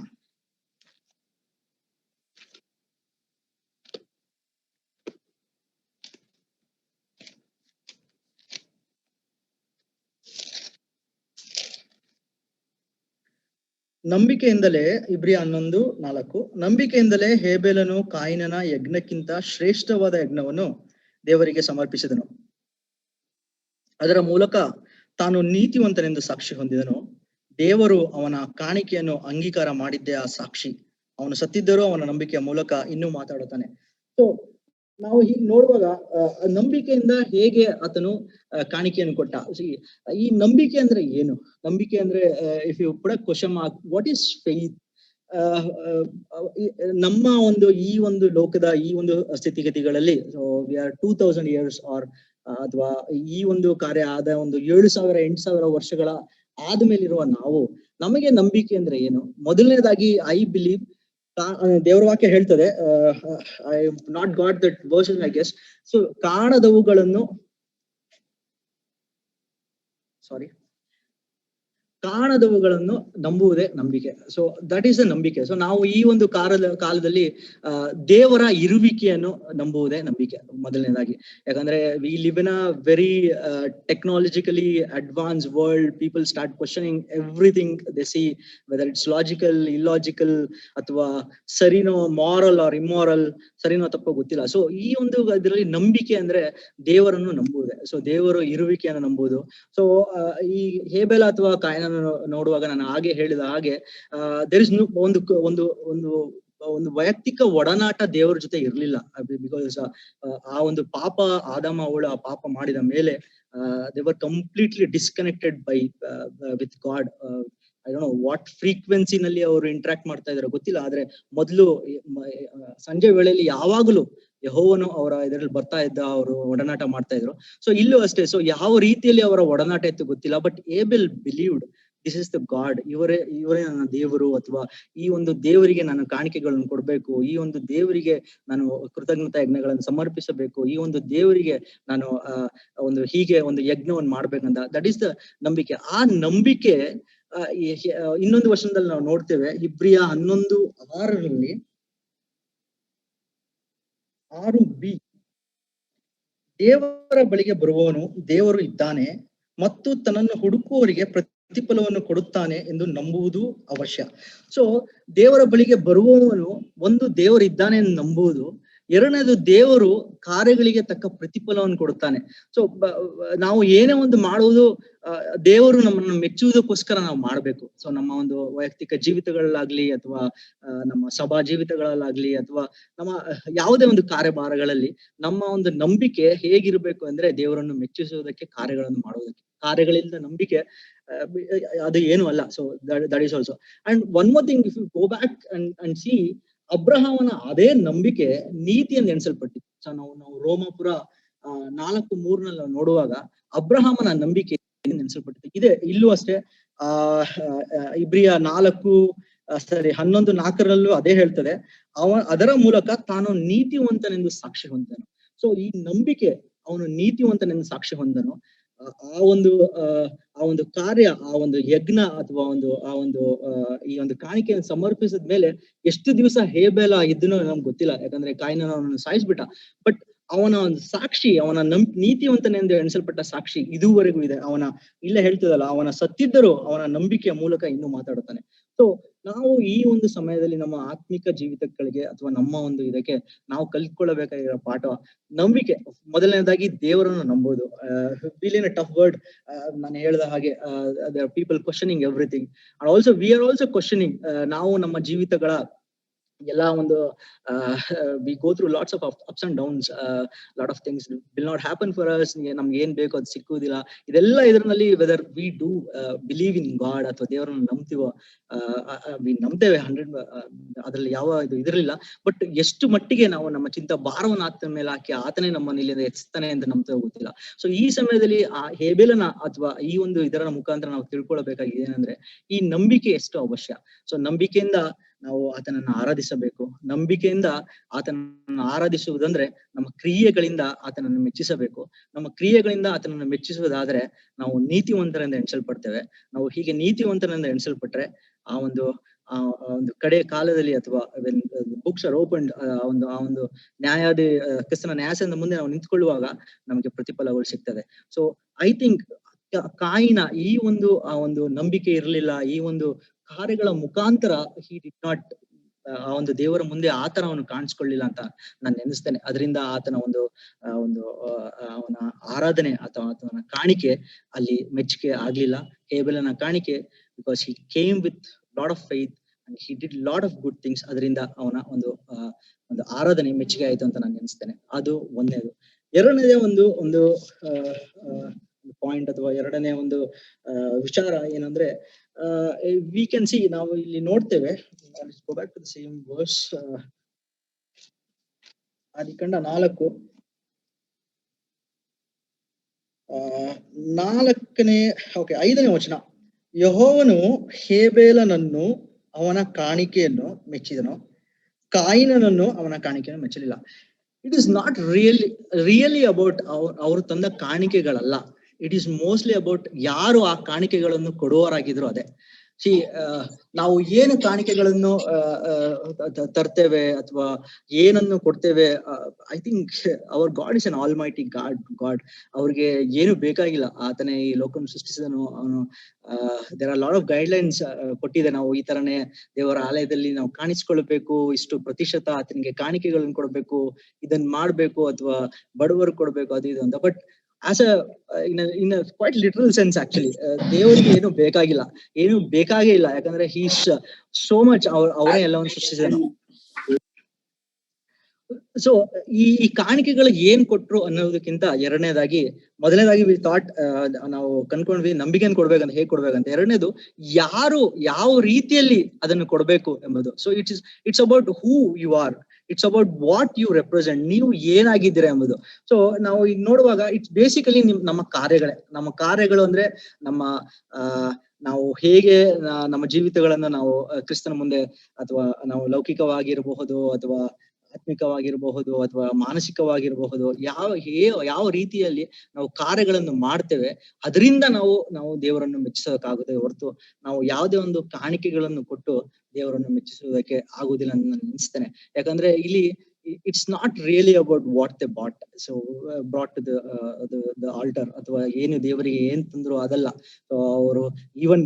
ನಂಬಿಕೆಯಿಂದಲೇ, ಇಬ್ರಿಯ 11:4, ನಂಬಿಕೆಯಿಂದಲೇ ಹೇಬೆಲನು ಕಾಯಿನನ ಯಜ್ಞಕ್ಕಿಂತ ಶ್ರೇಷ್ಠವಾದ ಯಜ್ಞವನ್ನು ದೇವರಿಗೆ ಸಮರ್ಪಿಸಿದನು. ಅದರ ಮೂಲಕ ತಾನು ನೀತಿವಂತನೆಂದು ಸಾಕ್ಷಿ ಹೊಂದಿದನು. ದೇವರು ಅವನ ಕಾಣಿಕೆಯನ್ನು ಅಂಗೀಕಾರ ಮಾಡಿದ್ದೇ ಆ ಸಾಕ್ಷಿ. ಅವನು ಸತ್ತಿದ್ದರೂ ಅವನ ನಂಬಿಕೆಯ ಮೂಲಕ ಇನ್ನೂ ಮಾತಾಡುತ್ತಾನೆ. ಸೊ ನಾವು ಹೀಗೆ ನೋಡುವಾಗ ನಂಬಿಕೆಯಿಂದ ಹೇಗೆ ಆತನು ಕಾಣಿಕೆಯನ್ನು ಕೊಟ್ಟ. ಈ ನಂಬಿಕೆ ಅಂದ್ರೆ ಏನು? ನಂಬಿಕೆ ಅಂದ್ರೆ if you put a question mark, what is faith? ನಮ್ಮ ಈ ಒಂದು ಲೋಕದ ಈ ಒಂದು ಸ್ಥಿತಿಗತಿಗಳಲ್ಲಿ ವಿ ಆರ್ 2000 years ಆರ್ ಅಥವಾ ಈ ಒಂದು ಕಾರ್ಯ ಆದ 7,000 8,000 ವರ್ಷಗಳ ಆದ್ಮೇಲಿರುವ ನಮಗೆ ನಂಬಿಕೆ ಅಂದ್ರೆ ಏನು? ಮೊದಲನೇದಾಗಿ ಐ ಬಿಲೀವ್, ದೇವರ ವಾಕ್ಯ ಹೇಳ್ತದೆ, I not got that version I guess. So ಕಾಣದವುಗಳನ್ನು ನಂಬುವುದೇ ನಂಬಿಕೆ. ಸೊ ದಟ್ ಈಸ್ ಅ ನಂಬಿಕೆ. ಸೊ ನಾವು ಈ ಒಂದು ಕಾಲದಲ್ಲಿ ದೇವರ ಇರುವಿಕೆಯನ್ನು ನಂಬುವುದೇ ನಂಬಿಕೆ ಮೊದಲನೇದಾಗಿ. ಯಾಕಂದ್ರೆ we live in a very technologically advance world. People start questioning everything they see, whether it's logical, illogical, ಅಥವಾ ಸರಿನೋ, ಮಾರಲ್ ಆರ್ ಇಮ್ಮಾರಲ್, ಸರಿನೋ ತಪ್ಪೋ ಗೊತ್ತಿಲ್ಲ. ಸೊ ಈ ಒಂದು ಇದರಲ್ಲಿ ನಂಬಿಕೆ ಅಂದ್ರೆ ದೇವರನ್ನು ನಂಬುವುದೇ. ಸೊ ದೇವರ ಇರುವಿಕೆಯನ್ನು ನಂಬುವುದು. ಸೊ ಈ ಹೇಬೆಲ ಅಥವಾ ಕಾಯಿನ ನೋಡುವಾಗ ನಾನು ಹಾಗೆ ಹೇಳಿದ ಹಾಗೆ ದೇರ್ ಇಸ್ ಒಂದು ವೈಯಕ್ತಿಕ ಒಡನಾಟ ದೇವರ ಜೊತೆ ಇರ್ಲಿಲ್ಲ. ಬಿಕಾಸ್ ಆ ಒಂದು ಪಾಪ, ಆದಾಮ ಅವಳು ಆ ಪಾಪ ಮಾಡಿದ ಮೇಲೆ they were completely disconnected with God. I don't know what ಫ್ರೀಕ್ವೆನ್ಸಿನಲ್ಲಿ ಅವರು ಇಂಟ್ರಾಕ್ಟ್ ಮಾಡ್ತಾ ಇದಾರೆ ಗೊತ್ತಿಲ್ಲ. ಆದ್ರೆ ಮೊದಲು ಸಂಜೆ ವೇಳೆಯಲ್ಲಿ ಯಾವಾಗಲೂ ಯೆಹೋವನು ಅವರ ಇದರಲ್ಲಿ ಬರ್ತಾ ಇದ್ದ, ಅವರು ಒಡನಾಟ ಮಾಡ್ತಾ ಇದ್ರು. ಸೊ ಇಲ್ಲೂ ಅಷ್ಟೇ. ಸೊ ಯಾವ ರೀತಿಯಲ್ಲಿ ಅವರ ಒಡನಾಟ ಇತ್ತು ಗೊತ್ತಿಲ್ಲ, but Abel believed this is the God. ಇವರೇ ನನ್ನ ದೇವರು, ಅಥವಾ ಈ ಒಂದು ದೇವರಿಗೆ ನಾನು ಕಾಣಿಕೆಗಳನ್ನು ಕೊಡ್ಬೇಕು, ಈ ಒಂದು ದೇವರಿಗೆ ನಾನು ಕೃತಜ್ಞತಾ ಯಜ್ಞಗಳನ್ನು ಸಮರ್ಪಿಸಬೇಕು, ಈ ಒಂದು ದೇವರಿಗೆ ನಾನು ಹೀಗೆ ಒಂದು ಯಜ್ಞವನ್ನು ಮಾಡ್ಬೇಕಂತ. ದಟ್ ಈಸ್ ದ ನಂಬಿಕೆ. ಆ ನಂಬಿಕೆ ಇನ್ನೊಂದು ವರ್ಷದಲ್ಲಿ ನಾವು ನೋಡ್ತೇವೆ, ಇಬ್ರಿಯ 11:6 6b, ದೇವರ ಬಳಿಗೆ ಬರುವವನು ದೇವರು ಇದ್ದಾನೆ ಮತ್ತು ತನ್ನನ್ನು ಹುಡುಕುವವರಿಗೆ ಪ್ರತಿಫಲವನ್ನು ಕೊಡುತ್ತಾನೆ ಎಂದು ನಂಬುವುದು ಅವಶ್ಯ. ಸೊ ದೇವರ ಬಳಿಗೆ ಬರುವವನು ದೇವರು ಇದ್ದಾನೆ ಎಂದು ನಂಬುವುದು. ಎರಡನೇದು, ದೇವರು ಕಾರ್ಯಗಳಿಗೆ ತಕ್ಕ ಪ್ರತಿಫಲವನ್ನು ಕೊಡುತ್ತಾನೆ. ಸೊ ನಾವು ಏನೇ ಒಂದು ಮಾಡುವುದು, ದೇವರು ನಮ್ಮನ್ನು ಮೆಚ್ಚುವುದಕ್ಕೋಸ್ಕರ ನಾವು ಮಾಡ್ಬೇಕು. ಸೊ ನಮ್ಮ ಒಂದು ವೈಯಕ್ತಿಕ ಜೀವಿತಗಳಲ್ಲಾಗ್ಲಿ, ಅಥವಾ ನಮ್ಮ ಸಭಾ ಜೀವಿತಗಳಲ್ಲಾಗ್ಲಿ, ಅಥವಾ ನಮ್ಮ ಯಾವುದೇ ಒಂದು ಕಾರ್ಯಭಾರಗಳಲ್ಲಿ ನಮ್ಮ ಒಂದು ನಂಬಿಕೆ ಹೇಗಿರ್ಬೇಕು ಅಂದ್ರೆ ದೇವರನ್ನು ಮೆಚ್ಚಿಸುವುದಕ್ಕೆ, ಕಾರ್ಯಗಳನ್ನು ಮಾಡುವುದಕ್ಕೆ. ಕಾರ್ಯಗಳಿಂದ ನಂಬಿಕೆ ಅದು ಏನು ಅಲ್ಲ. So that is also. And one more thing, if you go back and see, ಅಬ್ರಹಾಮನ ಅದೇ ನಂಬಿಕೆ ನೀತಿಯನ್ನು ಎಣಿಸಲ್ಪಟ್ಟಿತ್ತು. ಸೊ ನಾವು ರೋಮಾಪುರ 4:3 ನಾವು ನೋಡುವಾಗ ಅಬ್ರಹಾಮನ ನಂಬಿಕೆ ನೆನೆಸಲ್ಪಟ್ಟಿದೆ. ಇದೆ ಇಲ್ಲೂ ಅಷ್ಟೇ. ಇಬ್ರಿಯ 11:4 ಅದೇ ಹೇಳ್ತದೆ, ಅದರ ಮೂಲಕ ತಾನು ನೀತಿವಂತನೆಂದು ಸಾಕ್ಷಿ ಹೊಂದನು. ಸೊ ಈ ನಂಬಿಕೆ, ಅವನು ನೀತಿವಂತನೆಂದು ಸಾಕ್ಷಿ ಹೊಂದನು. ಆ ಒಂದು ಕಾರ್ಯ, ಆ ಒಂದು ಯಜ್ಞ, ಅಥವಾ ಈ ಒಂದು ಕಾಣಿಕೆಯನ್ನು ಸಮರ್ಪಿಸಿದ ಮೇಲೆ ಎಷ್ಟು ದಿವಸ ಹೇಬೆಲ ಇದ್ದನೋ ನಮ್ಗೆ ಗೊತ್ತಿಲ್ಲ. ಯಾಕಂದ್ರೆ ಕಾಯಿನನ ಅವನನ್ನು ಸಾಯಿಸ್ಬಿಟ್ಟ. ಬಟ್ ಅವನ ಒಂದು ಸಾಕ್ಷಿ, ಅವನ ನೀತಿವಂತನೆಂದು ಎಣಿಸಲ್ಪಟ್ಟ ಸಾಕ್ಷಿ ಇದುವರೆಗೂ ಇದೆ. ಇಲ್ಲೇ ಹೇಳ್ತದಲ್ಲ, ಅವನ ಸತ್ತಿದ್ದರೂ ಅವನ ನಂಬಿಕೆಯ ಮೂಲಕ ಇನ್ನೂ ಮಾತಾಡುತ್ತಾನೆ. ಸೊ ನಾವು ಈ ಒಂದು ಸಮಯದಲ್ಲಿ ನಮ್ಮ ಆತ್ಮಿಕ ಜೀವಿತಗಳಿಗೆ ಅಥವಾ ನಮ್ಮ ಒಂದು ಇದಕ್ಕೆ ನಾವು ಕಲ್ತ್ಕೊಳ್ಳಬೇಕಾಗಿರೋ ಪಾಠ ನಂಬಿಕೆ. ಮೊದಲನೇದಾಗಿ ದೇವರನ್ನು ನಂಬೋದು. ಇನ್ ಟಫ್ ವರ್ಡ್, ನಾನು ಹೇಳಿದ ಹಾಗೆ people questioning everything and also we are also questioning. ನಾವು ನಮ್ಮ ಜೀವಿತಗಳ ಎಲ್ಲ ಒಂದು we go through lots of ups and downs. Lot of things will not happen for us. ನಮ್ಗೆ ಏನ್ ಬೇಕೋ ಅದು ಸಿಕ್ಕುವುದಿಲ್ಲ. ಇದೆಲ್ಲ ಇದರಲ್ಲಿ whether we do believe in god ಅಥವಾ ದೇವರನ್ನು ನಂಬ್ತೀವೋ, ನಂಬ್ತೇವೆ 100, ಅದ್ರಲ್ಲಿ ಯಾವ ಇದು ಇದಿರಲಿಲ್ಲ. ಬಟ್ ಎಷ್ಟು ಮಟ್ಟಿಗೆ ನಾವು ನಮ್ಮ ಚಿಂತ ಭಾರವನ್ನು ಆತನ ಮೇಲೆ ಹಾಕಿ ಆತನೇ ನಮ್ಮನ್ನು ಇಲ್ಲಿಂದ ಎತ್ತಿಸ್ತಾನೆ ಅಂತ ನಂಬ್ತೇವೆ ಗೊತ್ತಿಲ್ಲ. ಸೊ ಈ ಸಮಯದಲ್ಲಿ ಆ ಹೇಬೇಲನ ಅಥವಾ ಈ ಒಂದು ಇದರ ಮುಖಾಂತರ ನಾವು ತಿಳ್ಕೊಳ್ಬೇಕಾಗಿದೆ ಏನಂದ್ರೆ ಈ ನಂಬಿಕೆ ಎಷ್ಟು ಅವಶ್ಯ. ಸೊ ನಂಬಿಕೆಯಿಂದ ನಾವು ಆತನನ್ನು ಆರಾಧಿಸಬೇಕು. ನಂಬಿಕೆಯಿಂದ ಆತನನ್ನು ಆರಾಧಿಸುವುದಂದ್ರೆ ನಮ್ಮ ಕ್ರಿಯೆಗಳಿಂದ ಆತನನ್ನು ಮೆಚ್ಚಿಸಬೇಕು. ನಮ್ಮ ಕ್ರಿಯೆಗಳಿಂದ ಆತನನ್ನು ಮೆಚ್ಚಿಸುವುದಾದ್ರೆ ನಾವು ನೀತಿವಂತರಿಂದ ಎಣಿಸಲ್ಪಡ್ತೇವೆ. ನಾವು ಹೀಗೆ ನೀತಿವಂತರಿಂದ ಎಣಿಸಲ್ಪಟ್ರೆ ಆ ಒಂದು ಕಡೆ ಕಾಲದಲ್ಲಿ ಅಥವಾ ಬುಕ್ಸ್ ಆರ್ ಓಪನ್ಡ್, ಆ ಒಂದು ಕ್ರಿಸ್ತನ ನ್ಯಾಯದ ಮುಂದೆ ನಾವು ನಿಂತ್ಕೊಳ್ಳುವಾಗ ನಮಗೆ ಪ್ರತಿಫಲಗಳು ಸಿಗ್ತದೆ. ಸೊ ಐ ಥಿಂಕ್ ಕಾಯಿನ ಈ ಒಂದು ನಂಬಿಕೆ ಇರಲಿಲ್ಲ, ಈ ಒಂದು ಕಾರ್ಯಗಳ ಮುಖಾಂತರ ಹಿ ಡಿಡ್ ನಾಟ್, ಆ ಒಂದು ದೇವರ ಮುಂದೆ ಆತನ ಅವನು ಕಾಣಿಸ್ಕೊಳ್ಳಿಲ್ಲ ಅಂತ ನಾನು ನೆನೆಸ್ತೇನೆ. ಅದರಿಂದ ಆತನ ಅವನ ಆರಾಧನೆ ಅಥವಾ ಆತನ ಕಾಣಿಕೆ ಅಲ್ಲಿ ಮೆಚ್ಚುಗೆ ಆಗ್ಲಿಲ್ಲ. ಹೇಬೆಲನ ಕಾಣಿಕೆ, because he came with lot of faith and he did lot of good things. ಅದರಿಂದ ಅವನ ಒಂದು ಆರಾಧನೆ ಮೆಚ್ಚುಗೆ ಆಯ್ತು ಅಂತ ನಾನು ನೆನೆಸ್ತೇನೆ. ಅದು ಒಂದನೇದು. ಎರಡನೇದೇ ಒಂದು ಪಾಯಿಂಟ್ ಅಥವಾ ಎರಡನೇ ಒಂದು ವಿಚಾರ ಏನಂದ್ರೆ, ವಿ ಕ್ಯಾನ್ ಸಿ, ನಾವು ಇಲ್ಲಿ ನೋಡ್ತೇವೆ, go back to the same verse, ಆದಿಕಾಂಡ 4 5ನೇ ವಚನ. ಯೆಹೋವನು ಹೇಬೇಲನನ್ನು ಅವನ ಕಾಣಿಕೆಯನ್ನು ಮೆಚ್ಚಿದನು, ಕಾಯಿನನನ್ನು ಅವನ ಕಾಣಿಕೆಯನ್ನು ಮೆಚ್ಚಲಿಲ್ಲ. It is not really about ಅವರು ತಂದ ಕಾಣಿಕೆಗಳಲ್ಲ. ಇಟ್ ಈಸ್ ಮೋಸ್ಟ್ಲಿ ಅಬೌಟ್ ಯಾರು ಆ ಕಾಣಿಕೆಗಳನ್ನು ಕೊಡುವವರಾಗಿದ್ರು. ಅದೇ ನಾವು ಏನು ಕಾಣಿಕೆಗಳನ್ನು ತರ್ತೇವೆ ಅಥವಾ ಏನನ್ನು ಕೊಡ್ತೇವೆ. I think our God is an almighty God. ಅವ್ರಿಗೆ ಏನು ಬೇಕಾಗಿಲ್ಲ. ಆತನೇ ಈ ಲೋಕವನ್ನು ಸೃಷ್ಟಿಸಿದನು. ಅವನು there are lot of guidelines ಕೊಟ್ಟಿದೆ. ನಾವು ಈ ತರನೇ ದೇವರ ಆಲಯದಲ್ಲಿ ನಾವು ಕಾಣಿಸ್ಕೊಳ್ಬೇಕು, ಇಷ್ಟು ಪ್ರತಿಶತ ಆತನಿಗೆ ಕಾಣಿಕೆಗಳನ್ನು ಕೊಡ್ಬೇಕು, ಇದನ್ನ ಮಾಡ್ಬೇಕು ಅಥವಾ ಬಡವರು ಕೊಡ್ಬೇಕು, ಅದು ಇದು ಅಂತ. But as in quite literal sense actually ದೇವರಿಗೆ ಏನು ಬೇಕಾಗಿಲ್ಲ, ಏನು ಬೇಕಾಗೇ ಇಲ್ಲ. ಯಾಕಂದ್ರೆ ಹೀಸ್ ಸೋ ಮಚ್, ಅವರೇ ಎಲ್ಲವನ್ನು ಸೃಷ್ಟಿಸಿದನು. ಸೊ ಈ ಕಾಣಿಕೆಗಳು ಏನ್ ಕೊಟ್ರು ಅನ್ನೋದಕ್ಕಿಂತ ಮೊದಲನೇದಾಗಿ ವಿ ಥಾಟ್, ನಾವು ಕನ್ಕೊಂಡ್ವಿ ನಂಬಿಕೆಯನ್ನು ಕೊಡ್ಬೇಕಂತ, ಹೇಗೆ ಕೊಡ್ಬೇಕಂತ. ಎರಡನೇದು ಯಾವ ರೀತಿಯಲ್ಲಿ ಅದನ್ನು ಕೊಡ್ಬೇಕು ಎಂಬುದು. So it's about who you are, it's about what you represent, ನೀವು ಏನಾಗಿದ್ದೀರಾ ಎಂಬುದು. ಸೊ ನಾವು ಈಗ ನೋಡುವಾಗ ಇಟ್ಸ್ ಬೇಸಿಕಲಿ ನಮ್ಮ ಕಾರ್ಯಗಳು ಅಂದ್ರೆ ನಾವು ಹೇಗೆ ನಮ್ಮ ಜೀವಿತಗಳನ್ನ ನಾವು ಕ್ರಿಸ್ತನ ಮುಂದೆ ಅಥವಾ ನಾವು ಲೌಕಿಕವಾಗಿರಬಹುದು ಅಥವಾ ಆತ್ಮಿಕವಾಗಿರಬಹುದು ಅಥವಾ ಮಾನಸಿಕವಾಗಿರಬಹುದು, ಯಾವ ರೀತಿಯಲ್ಲಿ ನಾವು ಕಾರ್ಯಗಳನ್ನು ಮಾಡ್ತೇವೆ ಅದರಿಂದ ನಾವು ದೇವರನ್ನು ಮೆಚ್ಚಿಸೋದಕ್ಕಾಗುತ್ತೆ ಹೊರತು ನಾವು ಯಾವುದೇ ಒಂದು ಕಾಣಿಕೆಗಳನ್ನು ಕೊಟ್ಟು ದೇವರನ್ನು ಮೆಚ್ಚಿಸುವುದಕ್ಕೆ ಆಗುದಿಲ್ಲ ಅಂತ ನಾನು ಅನಿಸ್ತೇನೆ. ಯಾಕಂದ್ರೆ ಇಲ್ಲಿ it's not really about what they brought to the altar, ಅಥವಾ ಏನು ದೇವರಿಗೆ ಏನ್ ತಂದ್ರು ಅದಲ್ಲ. ಅವರು ಈವನ್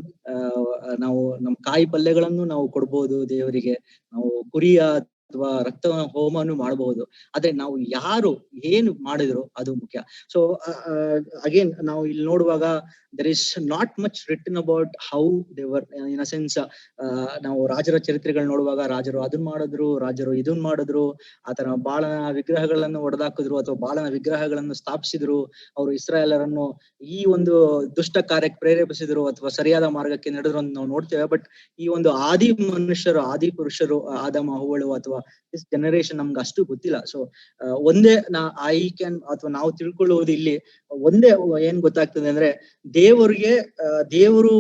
ನಾವು ನಮ್ಮ ಕಾಯಿ ಪಲ್ಯಗಳನ್ನು ನಾವು ಕೊಡ್ಬೋದು ದೇವರಿಗೆ, ನಾವು ಕುರಿಯ ಅಥವಾ ರಕ್ತ ಹೋಮನು ಮಾಡಬಹುದು. ಆದ್ರೆ ನಾವು ಯಾರು ಏನು ಮಾಡಿದ್ರು ಅದು ಮುಖ್ಯ. ಸೊ ಅಗೇನ್ ನಾವು ಇಲ್ಲಿ ನೋಡುವಾಗ there is not much written about how they were in a sense. ನಾವು ರಾಜರ ಚರಿತ್ರೆಗಳು ನೋಡುವಾಗ ರಾಜರು ಅದನ್ನ ಮಾಡಿದ್ರು, ರಾಜರು ಇದನ್ನ ಮಾಡಿದ್ರು, ಆತರ ಬಾಳನ ವಿಗ್ರಹಗಳನ್ನು ಒಡೆದಾಕಿದ್ರು ಅಥವಾ ಬಾಳನ ವಿಗ್ರಹಗಳನ್ನು ಸ್ಥಾಪಿಸಿದ್ರು. ಅವರು ಇಸ್ರಾಯೇಲರನ್ನು ಈ ಒಂದು ದುಷ್ಟ ಕಾರ್ಯಕ್ಕೆ ಪ್ರೇರೇಪಿಸಿದ್ರು ಅಥವಾ ಸರಿಯಾದ ಮಾರ್ಗಕ್ಕೆ ನಡೆದ್ರು ಅಂತ ನಾವು ನೋಡ್ತೇವೆ. ಬಟ್ ಈ ಒಂದು ಆದಿ ಪುರುಷರು ಆದಮ ಹವ್ವಳು ಅಥವಾ ದಿಸ್ ಜನರೇಷನ್ ನಮ್ಗೆ ಅಷ್ಟು ಗೊತ್ತಿಲ್ಲ. ಸೊ ಒಂದೇ ನಾವು ತಿಳ್ಕೊಳ್ಳುವುದು ಇಲ್ಲಿ ಒಂದೇ ಏನ್ ಗೊತ್ತಾಗ್ತದೆ ಅಂದ್ರೆ, ದೇವರು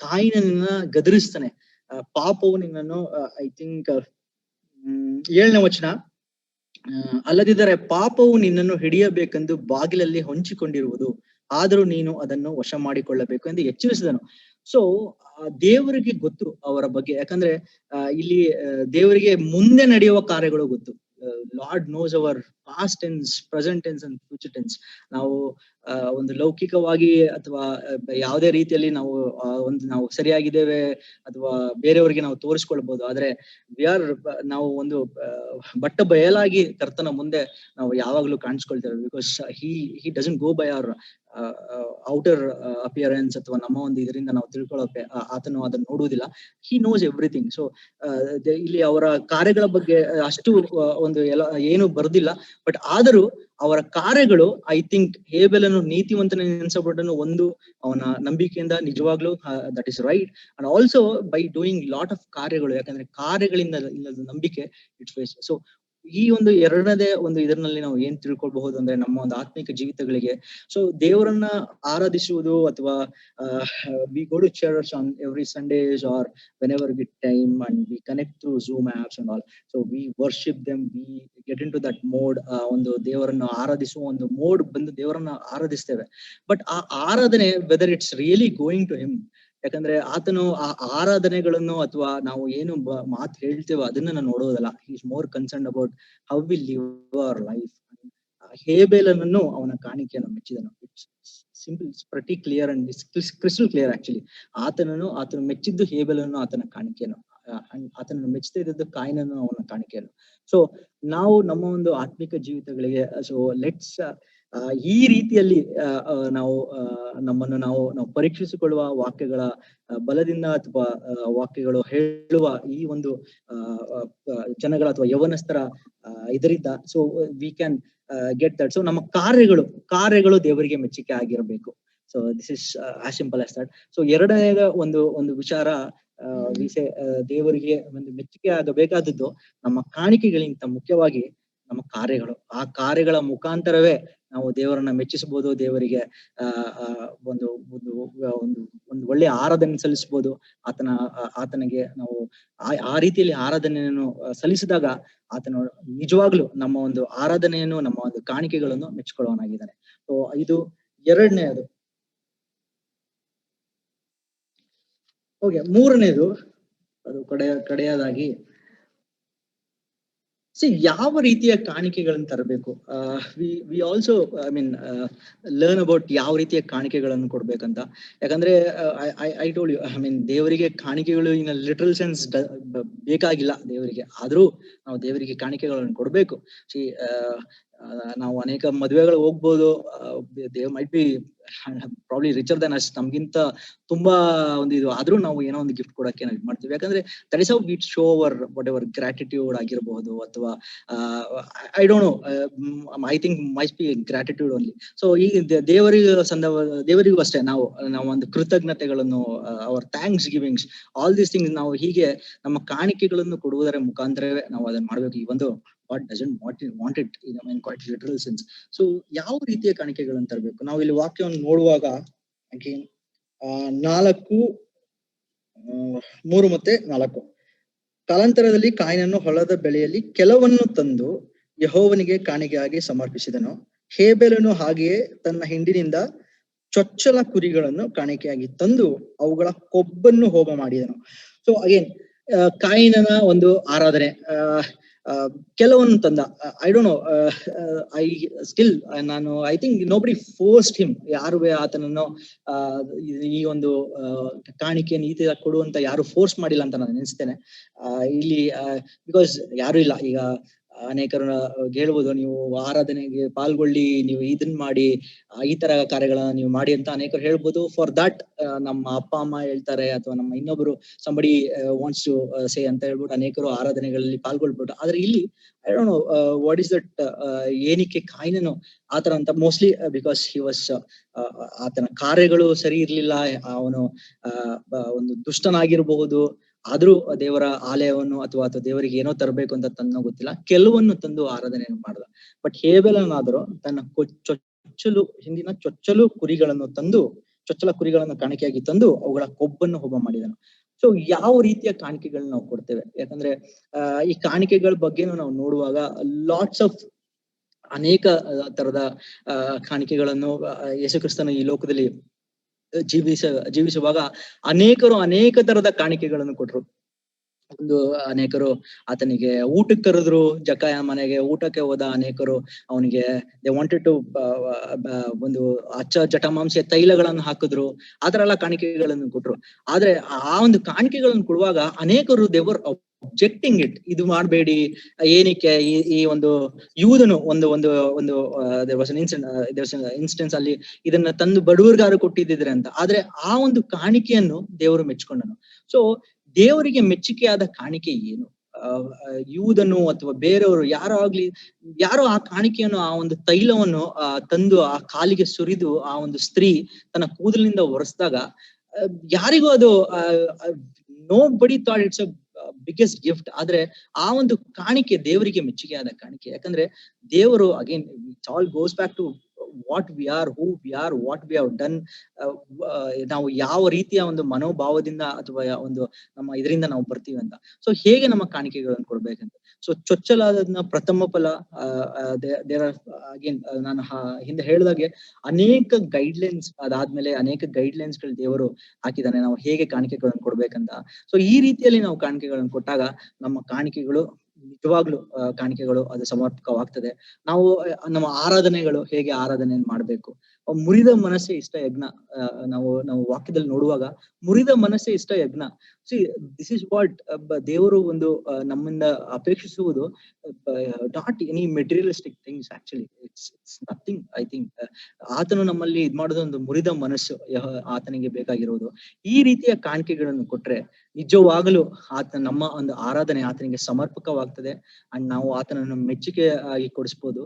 ಕಾಯಿನನ್ನ ಗದರಿಸ್ತಾನೆ. ಪಾಪವು ನಿನ್ನನ್ನು, ಐ ಥಿಂಕ್ 7ನೇ ವಚನ, ಅಲ್ಲದಿದ್ದರೆ ಪಾಪವು ನಿನ್ನನ್ನು ಹಿಡಿಯಬೇಕೆಂದು ಬಾಗಿಲಲ್ಲಿ ಹೊಂಚಿಕೊಂಡಿರುವುದು, ಆದರೂ ನೀನು ಅದನ್ನು ವಶ ಮಾಡಿಕೊಳ್ಳಬೇಕು ಎಂದು ಎಚ್ಚರಿಸಿದನು. ಸೊ ದೇವರಿಗೆ ಗೊತ್ತು ಅವರ ಬಗ್ಗೆ. ಯಾಕಂದ್ರೆ ಇಲ್ಲಿ ದೇವರಿಗೆ ಮುಂದೆ ನಡೆಯುವ ಕಾರ್ಯಗಳು ಗೊತ್ತು. Lord knows our past tense, present tense and future tense. ನಾವು ಒಂದು ಲೌಕಿಕವಾಗಿ ಅಥವಾ ಯಾವುದೇ ರೀತಿಯಲ್ಲಿ ನಾವು ನಾವು ಸರಿಯಾಗಿದ್ದೇವೆ ಅಥವಾ ಬೇರೆಯವರಿಗೆ ನಾವು ತೋರಿಸ್ಕೊಳ್ಬಹುದು. ಆದ್ರೆ ನಾವು ಒಂದು ಬಟ್ಟ ಬಯಲಾಗಿ ಕರ್ತನ ಮುಂದೆ ನಾವು ಯಾವಾಗ್ಲೂ ಕಾಣಿಸ್ಕೊಳ್ತೇವೆ. Because he doesn't go by our outer appearance ಅಥವಾ ನಮ್ಮ ಒಂದು ಇದರಿಂದ ನಾವು ತಿಳ್ಕೊಳ್ಳೋಕೆ ಆತನು ಅದನ್ನ ನೋಡುವುದಿಲ್ಲ. He knows everything. ಸೊ ಇಲ್ಲಿ ಅವರ ಕಾರ್ಯಗಳ ಬಗ್ಗೆ ಅಷ್ಟು ಒಂದು ಏನು ಬರುದಿಲ್ಲ. ಬಟ್ ಆದರೂ ಅವರ ಕಾರ್ಯಗಳು, ಐ ಥಿಂಕ್ ಹೇಬೆಲನು ನೀತಿವಂತನ ನೆನೆಸಲ್ಪಟ್ಟನು ಒಂದು ಅವನ ನಂಬಿಕೆಯಿಂದ, ನಿಜವಾಗ್ಲೂ that is right. And also by doing lot of ಕಾರ್ಯಗಳು, ಯಾಕಂದ್ರೆ ಕಾರ್ಯಗಳಿಂದ ಇಲ್ಲದ ನಂಬಿಕೆ ಇಟ್ಸ್ ಫೇಸ್. ಸೊ ಈ ಒಂದು ಎರಡನೇ ಒಂದು ಇದರಲ್ಲಿ ನಾವು ಏನ್ ತಿಳ್ಕೊಳ್ಬಹುದು ಅಂದ್ರೆ ನಮ್ಮ ಒಂದು ಆತ್ಮಿಕ ಜೀವಿತಗಳಿಗೆ, ಸೊ ದೇವರನ್ನ ಆರಾಧಿಸುವುದು ಅಥವಾ we go to church on every Sundays or whenever we get time and we connect through Zoom apps and all, so we worship them, we get into that mode, ಒಂದು ದೇವರನ್ನು ಆರಾಧಿಸುವ ಒಂದು ಮೋಡ್ ಬಂದು ದೇವರನ್ನ ಆರಾಧಿಸ್ತೇವೆ. But ಆ ಆರಾಧನೆ whether it's really going to him, ಯಾಕಂದ್ರೆ ಆತನು ಆ ಆರಾಧನೆಗಳನ್ನು ಅಥವಾ ನಾವು ಏನು ಮಾತು ಹೇಳ್ತೇವೋ ಅದನ್ನ ನಾವು ನೋಡೋದಲ್ಲ. He is more concern about how we live our life. ಹೇಬೇಲನನ್ನು ಅವನ ಕಾಣಿಕೆಯನ್ನು ಮೆಚ್ಚಿದನು. It's simple, pretty clear and crystal clear actually. ಆತನು ಮೆಚ್ಚಿದ್ದು ಹೇಬೇಲನ್ನು, ಆತನ ಕಾಣಿಕೆಯನ್ನು. ಆತನನ್ನು ಮೆಚ್ಚುತ್ತಾ ಇದ್ದದ್ದು ಕಾಯಿನನ್ನು, ಅವನ ಕಾಣಿಕೆಯನ್ನು. ಸೊ ನಾವು ನಮ್ಮ ಒಂದು ಆತ್ಮಿಕ ಜೀವಿತಗಳಿಗೆ, ಸೊ ಲೆಟ್ಸ್ ಈ ರೀತಿಯಲ್ಲಿ ನಾವು ನಮ್ಮನ್ನು ನಾವು ಪರೀಕ್ಷಿಸಿಕೊಳ್ಳುವ ವಾಕ್ಯಗಳ ಬಲದಿಂದ ಅಥವಾ ವಾಕ್ಯಗಳು ಹೇಳುವ ಈ ಒಂದು ಜನಗಳ ಅಥವಾ ಯವನಸ್ಥರ ಇದರಿಂದ, so we can get that. So ನಮ್ಮ ಕಾರ್ಯಗಳು ದೇವರಿಗೆ ಮೆಚ್ಚುಗೆ ಆಗಿರಬೇಕು. So this is as simple as that. So ಎರಡನೇದ ಒಂದು ವಿಚಾರ, ದೇವರಿಗೆ ಒಂದು ಮೆಚ್ಚುಗೆ ಆಗಬೇಕಾದದ್ದು ನಮ್ಮ ಕಾಣಿಕೆಗಳಿಗಿಂತ ಮುಖ್ಯವಾಗಿ ನಮ್ಮ ಕಾರ್ಯಗಳು. ಆ ಕಾರ್ಯಗಳ ಮುಖಾಂತರವೇ ನಾವು ದೇವರನ್ನ ಮೆಚ್ಚಿಸಬಹುದು, ದೇವರಿಗೆ ಒಂದು ಒಳ್ಳೆಯ ಆರಾಧನೆ ಸಲ್ಲಿಸಬಹುದು. ಆತನಿಗೆ ನಾವು ಆ ರೀತಿಯಲ್ಲಿ ಆರಾಧನೆಯನ್ನು ಸಲ್ಲಿಸಿದಾಗ ಆತನು ನಿಜವಾಗ್ಲೂ ನಮ್ಮ ಒಂದು ಆರಾಧನೆಯನ್ನು, ನಮ್ಮ ಒಂದು ಕಾಣಿಕೆಗಳನ್ನು ಮೆಚ್ಚಿಕೊಳ್ಳುವನಾಗಿದ್ದಾನೆ. ಸೊ ಇದು ಎರಡನೇದು. ಓಕೆ, ಮೂರನೇದು, ಅದು ಕಡೆಯದಾಗಿ ಯಾವ ರೀತಿಯ ಕಾಣಿಕೆಗಳನ್ನು ತರಬೇಕು. ವಿ ಆಲ್ಸೋ ಲರ್ನ್ ಅಬೌಟ್ ಯಾವ ರೀತಿಯ ಕಾಣಿಕೆಗಳನ್ನು ಕೊಡ್ಬೇಕಂತ. ಯಾಕಂದ್ರೆ ಐ ಟೋಲ್ಡ್ ಯು, ದೇವರಿಗೆ ಕಾಣಿಕೆಗಳು ಇನ್ ಲಿಟರಲ್ ಸೆನ್ಸ್ ಬೇಕಾಗಿಲ್ಲ ದೇವರಿಗೆ. ಆದ್ರೂ ನಾವು ದೇವರಿಗೆ ಕಾಣಿಕೆಗಳನ್ನು ಕೊಡ್ಬೇಕು. ನಾವು ಅನೇಕ ಮದುವೆಗಳು ಹೋಗ್ಬೋದು, they might be probably richer than us, ನಮ್ಗಿಂತ ತುಂಬಾ ಒಂದು ಇದು, ಆದ್ರೂ ನಾವು ಏನೋ ಒಂದು ಗಿಫ್ಟ್ ಕೊಡಕ್ಕೆ ನಾವು ಇದು ಮಾಡ್ತೀವಿ. ಯಾಕಂದ್ರೆ that is how we show our whatever gratitude ಆಗಿರಬಹುದು, ಅಥವಾ I don't know, I think might be gratitude only. So ಈ ದೇವರಿಗೂ ಅಷ್ಟೇ ನಾವು ಒಂದು ಕೃತಜ್ಞತೆಗಳನ್ನು, our thanksgivings, all these things ನಾವು ಹೀಗೆ ನಮ್ಮ ಕಾಣಿಕೆಗಳನ್ನು ಕೊಡುವುದರ ಮುಖಾಂತರವೇ ನಾವು ಅದನ್ನ ಮಾಡ್ಬೇಕು. ಈ ಒಂದು God doesn't want it in quite literal sense. So ಯಾವ ರೀತಿಯ ಕಾಣಿಕೆಗಳನ್ನು ತರಬೇಕು? ನಾವು ಇಲ್ಲಿ ವಾಕ್ಯವನ್ನು ನೋಡುವಾಗ ಅಗೇನ್ 3 ಮತ್ತೆ 4, ಕಾಲಾಂತರದಲ್ಲಿ ಕಾಯಿನನ್ನು ಹೊಲದ ಬೆಳೆಯಲ್ಲಿ ಕೆಲವನ್ನು ತಂದು ಯೆಹೋವನಿಗೆ ಕಾಣಿಕೆಯಾಗಿ ಸಮರ್ಪಿಸಿದನು. ಹೇಬೆಲನು ಹಾಗೆಯೇ ತನ್ನ ಹಿಂಡಿನಿಂದ ಚೊಚ್ಚಲ ಕುರಿಗಳನ್ನು ಕಾಣಿಕೆಯಾಗಿ ತಂದು ಅವುಗಳ ಕೊಬ್ಬನ್ನು ಹೋಮ ಮಾಡಿದನು. ಸೊ ಅಗೇನ್ ಕಾಯಿನನ ಒಂದು ಆರಾಧನೆ, ಕೆಲವನ್ನು ತಂದ. I don't know, I think nobody forced him. ಯಾರು ಆತನನ್ನು ಈ ಒಂದು ಕಾಣಿಕೆ ನೀತಿ ಕೊಡುವಂತ ಯಾರು ಫೋರ್ಸ್ ಮಾಡಿಲ್ಲ ಅಂತ ನಾನು ನೆನೆಸ್ತೇನೆ ಇಲ್ಲಿ. ಬಿಕಾಸ್ ಯಾರು ಇಲ್ಲ. ಈಗ ಅನೇಕರು ಹೇಳ್ಬೋದು, ನೀವು ಆರಾಧನೆಗೆ ಪಾಲ್ಗೊಳ್ಳಿ, ನೀವು ಇದನ್ನ ಮಾಡಿ, ಈ ತರ ಕಾರ್ಯಗಳನ್ನ ನೀವು ಮಾಡಿ ಅಂತ ಅನೇಕರು ಹೇಳ್ಬೋದು. ಫಾರ್ ದಟ್ ನಮ್ಮ ಅಪ್ಪ ಅಮ್ಮ ಹೇಳ್ತಾರೆ, ಅಥವಾ ನಮ್ಮ ಇನ್ನೊಬ್ರು ಸಂಬಡಿ ವಾಂಟ್ಸ್ ಟು ಸೇ ಅಂತ ಹೇಳ್ಬಿಟ್ಟು ಅನೇಕರು ಆರಾಧನೆಗಳಲ್ಲಿ ಪಾಲ್ಗೊಳ್ಬೋದು. ಆದ್ರೆ ಇಲ್ಲಿ I don't know what is that, ಏನಕ್ಕೆ ಕಾಯಿನನು ಆತರ ಅಂತ. ಮೋಸ್ಟ್ಲಿ ಬಿಕಾಸ್ ಹಿ ವಾಸ್, ಆತನ ಕಾರ್ಯಗಳು ಸರಿ ಇರ್ಲಿಲ್ಲ, ಅವನು ಒಂದು ದುಷ್ಟನಾಗಿರಬಹುದು. ಆದ್ರೂ ದೇವರ ಆಲಯವನ್ನು ಅಥವಾ ದೇವರಿಗೆ ಏನೋ ತರಬೇಕು ಅಂತ ತನ್ನ ಗೊತ್ತಿಲ್ಲ, ಕೆಲವನ್ನು ತಂದು ಆರಾಧನೆಯನ್ನು ಮಾಡ್ದ. ಬಟ್ ಹೇಬೆಲನಾದರೂ ತನ್ನ ಹಿಂದಿನ ಚೊಚ್ಚಲ ಕುರಿಗಳನ್ನು ಕಾಣಿಕೆಯಾಗಿ ತಂದು ಅವುಗಳ ಕೊಬ್ಬನ್ನು ಹೋಮ ಮಾಡಿದನು. ಸೊ ಯಾವ ರೀತಿಯ ಕಾಣಿಕೆಗಳನ್ನ ನಾವು ಕೊಡ್ತೇವೆ? ಯಾಕಂದ್ರೆ ಈ ಕಾಣಿಕೆಗಳ ಬಗ್ಗೆನೂ ನಾವು ನೋಡುವಾಗ ಲಾಟ್ಸ್ ಆಫ್ ಅನೇಕ ತರದ ಕಾಣಿಕೆಗಳನ್ನು ಯೇಸು ಕ್ರಿಸ್ತನು ಈ ಲೋಕದಲ್ಲಿ ಜೀವಿಸುವಾಗ ಅನೇಕರು ಅನೇಕ ತರದ ಕಾಣಿಕೆಗಳನ್ನು ಕೊಟ್ರು. ಒಂದು ಅನೇಕರು ಆತನಿಗೆ ಊಟಕ್ಕೆ ಕರೆದ್ರು, ಜಕ್ಕಾಯ ಮನೆಗೆ ಊಟಕ್ಕೆ ಹೋದ ಅನೇಕರು. ಅವನಿಗೆ ದೇ ವಾಂಟೆಡ್ ಟು ಒಂದು ಅಚ್ಚ ಜಟಮಾಂಸೆ ತೈಲಗಳನ್ನು ಹಾಕಿದ್ರು, ಆತರ ಎಲ್ಲ ಕಾಣಿಕೆಗಳನ್ನು ಕೊಟ್ರು. ಆದ್ರೆ ಆ ಒಂದು ಕಾಣಿಕೆಗಳನ್ನು ಕೊಡುವಾಗ ಅನೇಕರು ದೇವರ್ ಅಬ್ಜೆಕ್ಟಿಂಗ್ ಇಟ್, ಇದು ಮಾಡಬೇಡಿ, ಏನಕ್ಕೆ ಈ ಒಂದು ಯೂದನು ಒಂದು ಒಂದು ಒಂದು ಇನ್ಸ್ಟೆನ್ಸ್ ಅಲ್ಲಿ ಇದನ್ನ ತಂದು ಬಡವರಿಗಾರು ಕೊಟ್ಟಿದ್ದಿದ್ರೆ ಅಂತ. ಆದ್ರೆ ಆ ಒಂದು ಕಾಣಿಕೆಯನ್ನು ದೇವರು ಮೆಚ್ಕೊಂಡನು. ಸೊ ದೇವರಿಗೆ ಮೆಚ್ಚುಗೆಯಾದ ಕಾಣಿಕೆ ಏನು? ಯೂದನು ಅಥವಾ ಬೇರೆಯವರು ಯಾರೋ ಆ ಕಾಣಿಕೆಯನ್ನು, ಆ ಒಂದು ತೈಲವನ್ನು ತಂದು ಆ ಕಾಲಿಗೆ ಸುರಿದು ಆ ಒಂದು ಸ್ತ್ರೀ ತನ್ನ ಕೂದಲಿನಿಂದ ಒರೆಸಿದಾಗ ಯಾರಿಗೂ ಅದು nobody thought it's a biggest gift. ಆದ್ರೆ ಆ ಒಂದು ಕಾಣಿಕೆ ದೇವರಿಗೆ ಮೆಚ್ಚುಗೆಯಾದ ಕಾಣಿಕೆ. ಯಾಕಂದ್ರೆ ದೇವರು again it's all goes back to what we are, who we are, what we have done. ನಾವು ಯಾವ ರೀತಿಯ ಒಂದು ಮನೋಭಾವದಿಂದ ಅಥವಾ ಒಂದು ನಮ್ಮ ಇದರಿಂದ ನಾವು ಬರ್ತೀವಿ ಅಂತ. ಸೊ ಹೇಗೆ ನಮ್ಮ ಕಾಣಿಕೆಗಳನ್ನು ಕೊಡ್ಬೇಕಂತ. ಸೊ ಚೊಚ್ಚಲಾದದನ್ನ ಪ್ರಥಮ ಫಲ, ಅಗೇನ್ ನಾನು ಹಿಂದೆ ಹೇಳಿದಾಗೆ ಅನೇಕ ಗೈಡ್ಲೈನ್ಸ್, ಅದಾದ್ಮೇಲೆ ಅನೇಕ ಗೈಡ್ಲೈನ್ಸ್ ಗಳು ದೇವರು ಹಾಕಿದ್ದಾನೆ ನಾವು ಹೇಗೆ ಕಾಣಿಕೆಗಳನ್ನು ಕೊಡ್ಬೇಕಂತ. ಸೊ ಈ ರೀತಿಯಲ್ಲಿ ನಾವು ಕಾಣಿಕೆಗಳನ್ನು ಕೊಟ್ಟಾಗ ನಮ್ಮ ಕಾಣಿಕೆಗಳು ನಿಜವಾಗ್ಲು ಕಾಣಿಕೆಗಳು ಅದು ಸಮರ್ಪಕವಾಗ್ತದೆ. ನಾವು ನಮ್ಮ ಆರಾಧನೆಗಳು ಹೇಗೆ ಆರಾಧನೆಯನ್ನು ಮಾಡ್ಬೇಕು. ಮುರಿದ ಮನಸ್ಸೇ ಇಷ್ಟ ಯಜ್ಞ, ನಾವು ವಾಕ್ಯದಲ್ಲಿ ನೋಡುವಾಗ ಮುರಿದ ಮನಸ್ಸೇ ಇಷ್ಟ ಯಜ್ಞ. ಸಿ ದಿಸ್ ಇಸ್ ವಾಟ್ ದೇವರು ಒಂದು ನಮ್ಮಿಂದ ಅಪೇಕ್ಷಿಸುವುದು. Not any materialistic things, actually it's nothing. I think ಆತನು ನಮ್ಮಲ್ಲಿ ಇದ್ ಮಾಡೋದು ಒಂದು ಮುರಿದ ಮನಸ್ಸು ಆತನಿಗೆ ಬೇಕಾಗಿರೋದು. ಈ ರೀತಿಯ ಕಾಣಿಕೆಗಳನ್ನು ಕೊಟ್ರೆ ನಿಜವಾಗಲೂ ನಮ್ಮ ಒಂದು ಆರಾಧನೆ ಆತನಿಗೆ ಸಮರ್ಪಕವಾಗ್ತದೆ. ಅಂಡ್ ನಾವು ಆತನನ್ನು ಮೆಚ್ಚುಗೆ ಆಗಿ ಕೊಡಿಸ್ಬೋದು.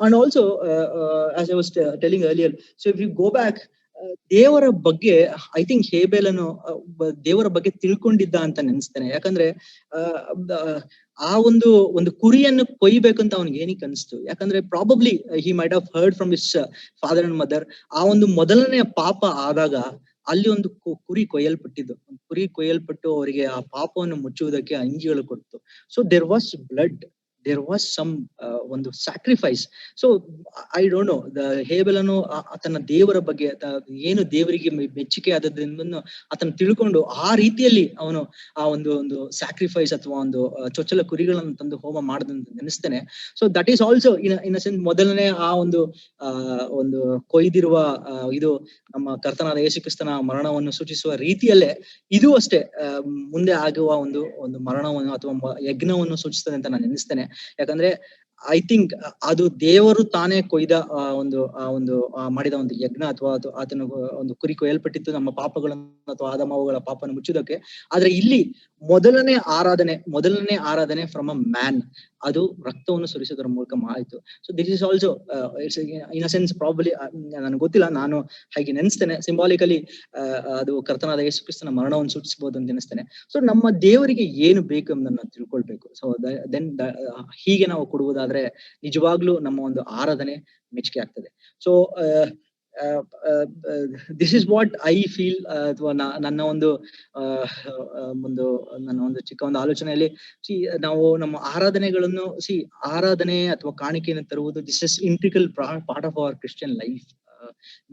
And also as I was telling earlier, so if you go back, ದೇವರ ಬಗ್ಗೆ ಐ ಥಿಂಕ್ ಹೇಬೇಲನು ದೇವರ ಬಗ್ಗೆ ತಿಳ್ಕೊಂಡಿದ್ದ ಅಂತ ನೆನೆಸ್ತೇನೆ. ಯಾಕಂದ್ರೆ ಆ ಒಂದು ಕುರಿಯನ್ನು ಕೊಯ್ಬೇಕಂತ ಅವ್ನಿಗೆ ಏನಕ್ಕೆ ಅನಿಸ್ತು? ಯಾಕಂದ್ರೆ probably he might have heard from his father and mother. ಆ ಒಂದು ಮೊದಲನೆಯ ಪಾಪ ಆದಾಗ ಅಲ್ಲಿ ಒಂದು ಕುರಿ ಕೊಯ್ಯಲ್ಪಟ್ಟು ಅವರಿಗೆ ಆ ಪಾಪವನ್ನು ಮುಚ್ಚುವುದಕ್ಕೆ ಅಂಜಿಗಳು ಕೊಡ್ತು. So there was blood, there was some ಒಂದು sacrifice. So I don't know, ಹೇಬೆಲನು ಆತನ ದೇವರ ಬಗ್ಗೆ ಏನು ದೇವರಿಗೆ ಮೆಚ್ಚುಗೆ ಆದದ್ದನ್ನು ಆತನ ತಿಳ್ಕೊಂಡು ಆ ರೀತಿಯಲ್ಲಿ ಅವನು ಆ ಒಂದು ಸ್ಯಾಕ್ರಿಫೈಸ್ ಅಥವಾ ಒಂದು ಚೊಚ್ಚಲ ಕುರಿಗಳನ್ನು ತಂದು ಹೋಮ ಮಾಡದಂತ ನೆನೆಸ್ತೇನೆ. So that is also in a sense ಮೊದಲನೇ ಆ ಒಂದು ಕೊಯ್ದಿರುವ ಇದು ನಮ್ಮ ಕರ್ತನಾದ ಯೇಸು ಕ್ರಿಸ್ತನ ಮರಣವನ್ನು ಸೂಚಿಸುವ ರೀತಿಯಲ್ಲೇ ಇದು ಅಷ್ಟೇ ಮುಂದೆ ಆಗುವ ಒಂದು ಮರಣವನ್ನು ಅಥವಾ ಯಜ್ಞವನ್ನು ಸೂಚಿಸ್ತದೆ ಅಂತ ನಾನು ನೆನೆಸ್ತೇನೆ. ಯಾಕಂದ್ರೆ ಐ ಥಿಂಕ್ ಅದು ದೇವರು ತಾನೇ ಕೊಯ್ದ ಮಾಡಿದ ಒಂದು ಯಜ್ಞ ಅಥವಾ ಆತನ ಒಂದು ಕುರಿ ಕೊಯ್ಯಲ್ಪಟ್ಟಿತ್ತು ನಮ್ಮ ಪಾಪಗಳನ್ನು ಅಥವಾ ಆದಮಾವುಗಳ ಪಾಪವನ್ನು ಮುಚ್ಚುವುದಕ್ಕೆ. ಆದ್ರೆ ಇಲ್ಲಿ ಮೊದಲನೇ ಆರಾಧನೆ ಫ್ರಮ್ ಅ ಮ್ಯಾನ್, ಅದು ರಕ್ತವನ್ನು ಸುರಿಸೋದ್ರ ಮೂಲಕ ಆಯ್ತು. So this is also it's in a sense probably, ನನಗೆ ಗೊತ್ತಿಲ್ಲ, ನಾನು ಹಾಗೆ ನೆನೆಸ್ತೇನೆ, ಸಿಂಬಾಲಿಕಲಿ ಅದು ಕರ್ತನಾದ ಯೇಸು ಕ್ರಿಸ್ತನ ಮರಣವನ್ನು ಸೂಚಿಸಬಹುದು ಅಂತ ನೆನೆಸ್ತೇನೆ. ಸೊ ನಮ್ಮ ದೇವರಿಗೆ ಏನು ಬೇಕು ಎಂಬುದನ್ನು ತಿಳ್ಕೊಳ್ಬೇಕು. ಸೊ ದೆನ್ ಹೀಗೆ ನಾವು ಕೊಡುವುದಾದ್ರೆ ನಿಜವಾಗ್ಲೂ ನಮ್ಮ ಒಂದು ಆರಾಧನೆ ಮೆಚ್ಚುಗೆ ಆಗ್ತದೆ. So this is what I feel, ಅಥವಾ ನನ್ನ ಒಂದು ಚಿಕ್ಕ ಒಂದು ಆಲೋಚನೆಯಲ್ಲಿ ನಾವು ನಮ್ಮ ಆರಾಧನೆಗಳನ್ನು ಆರಾಧನೆ ಅಥವಾ ಕಾಣಿಕೆಯನ್ನು ತರುವುದು this is integral part of our Christian life.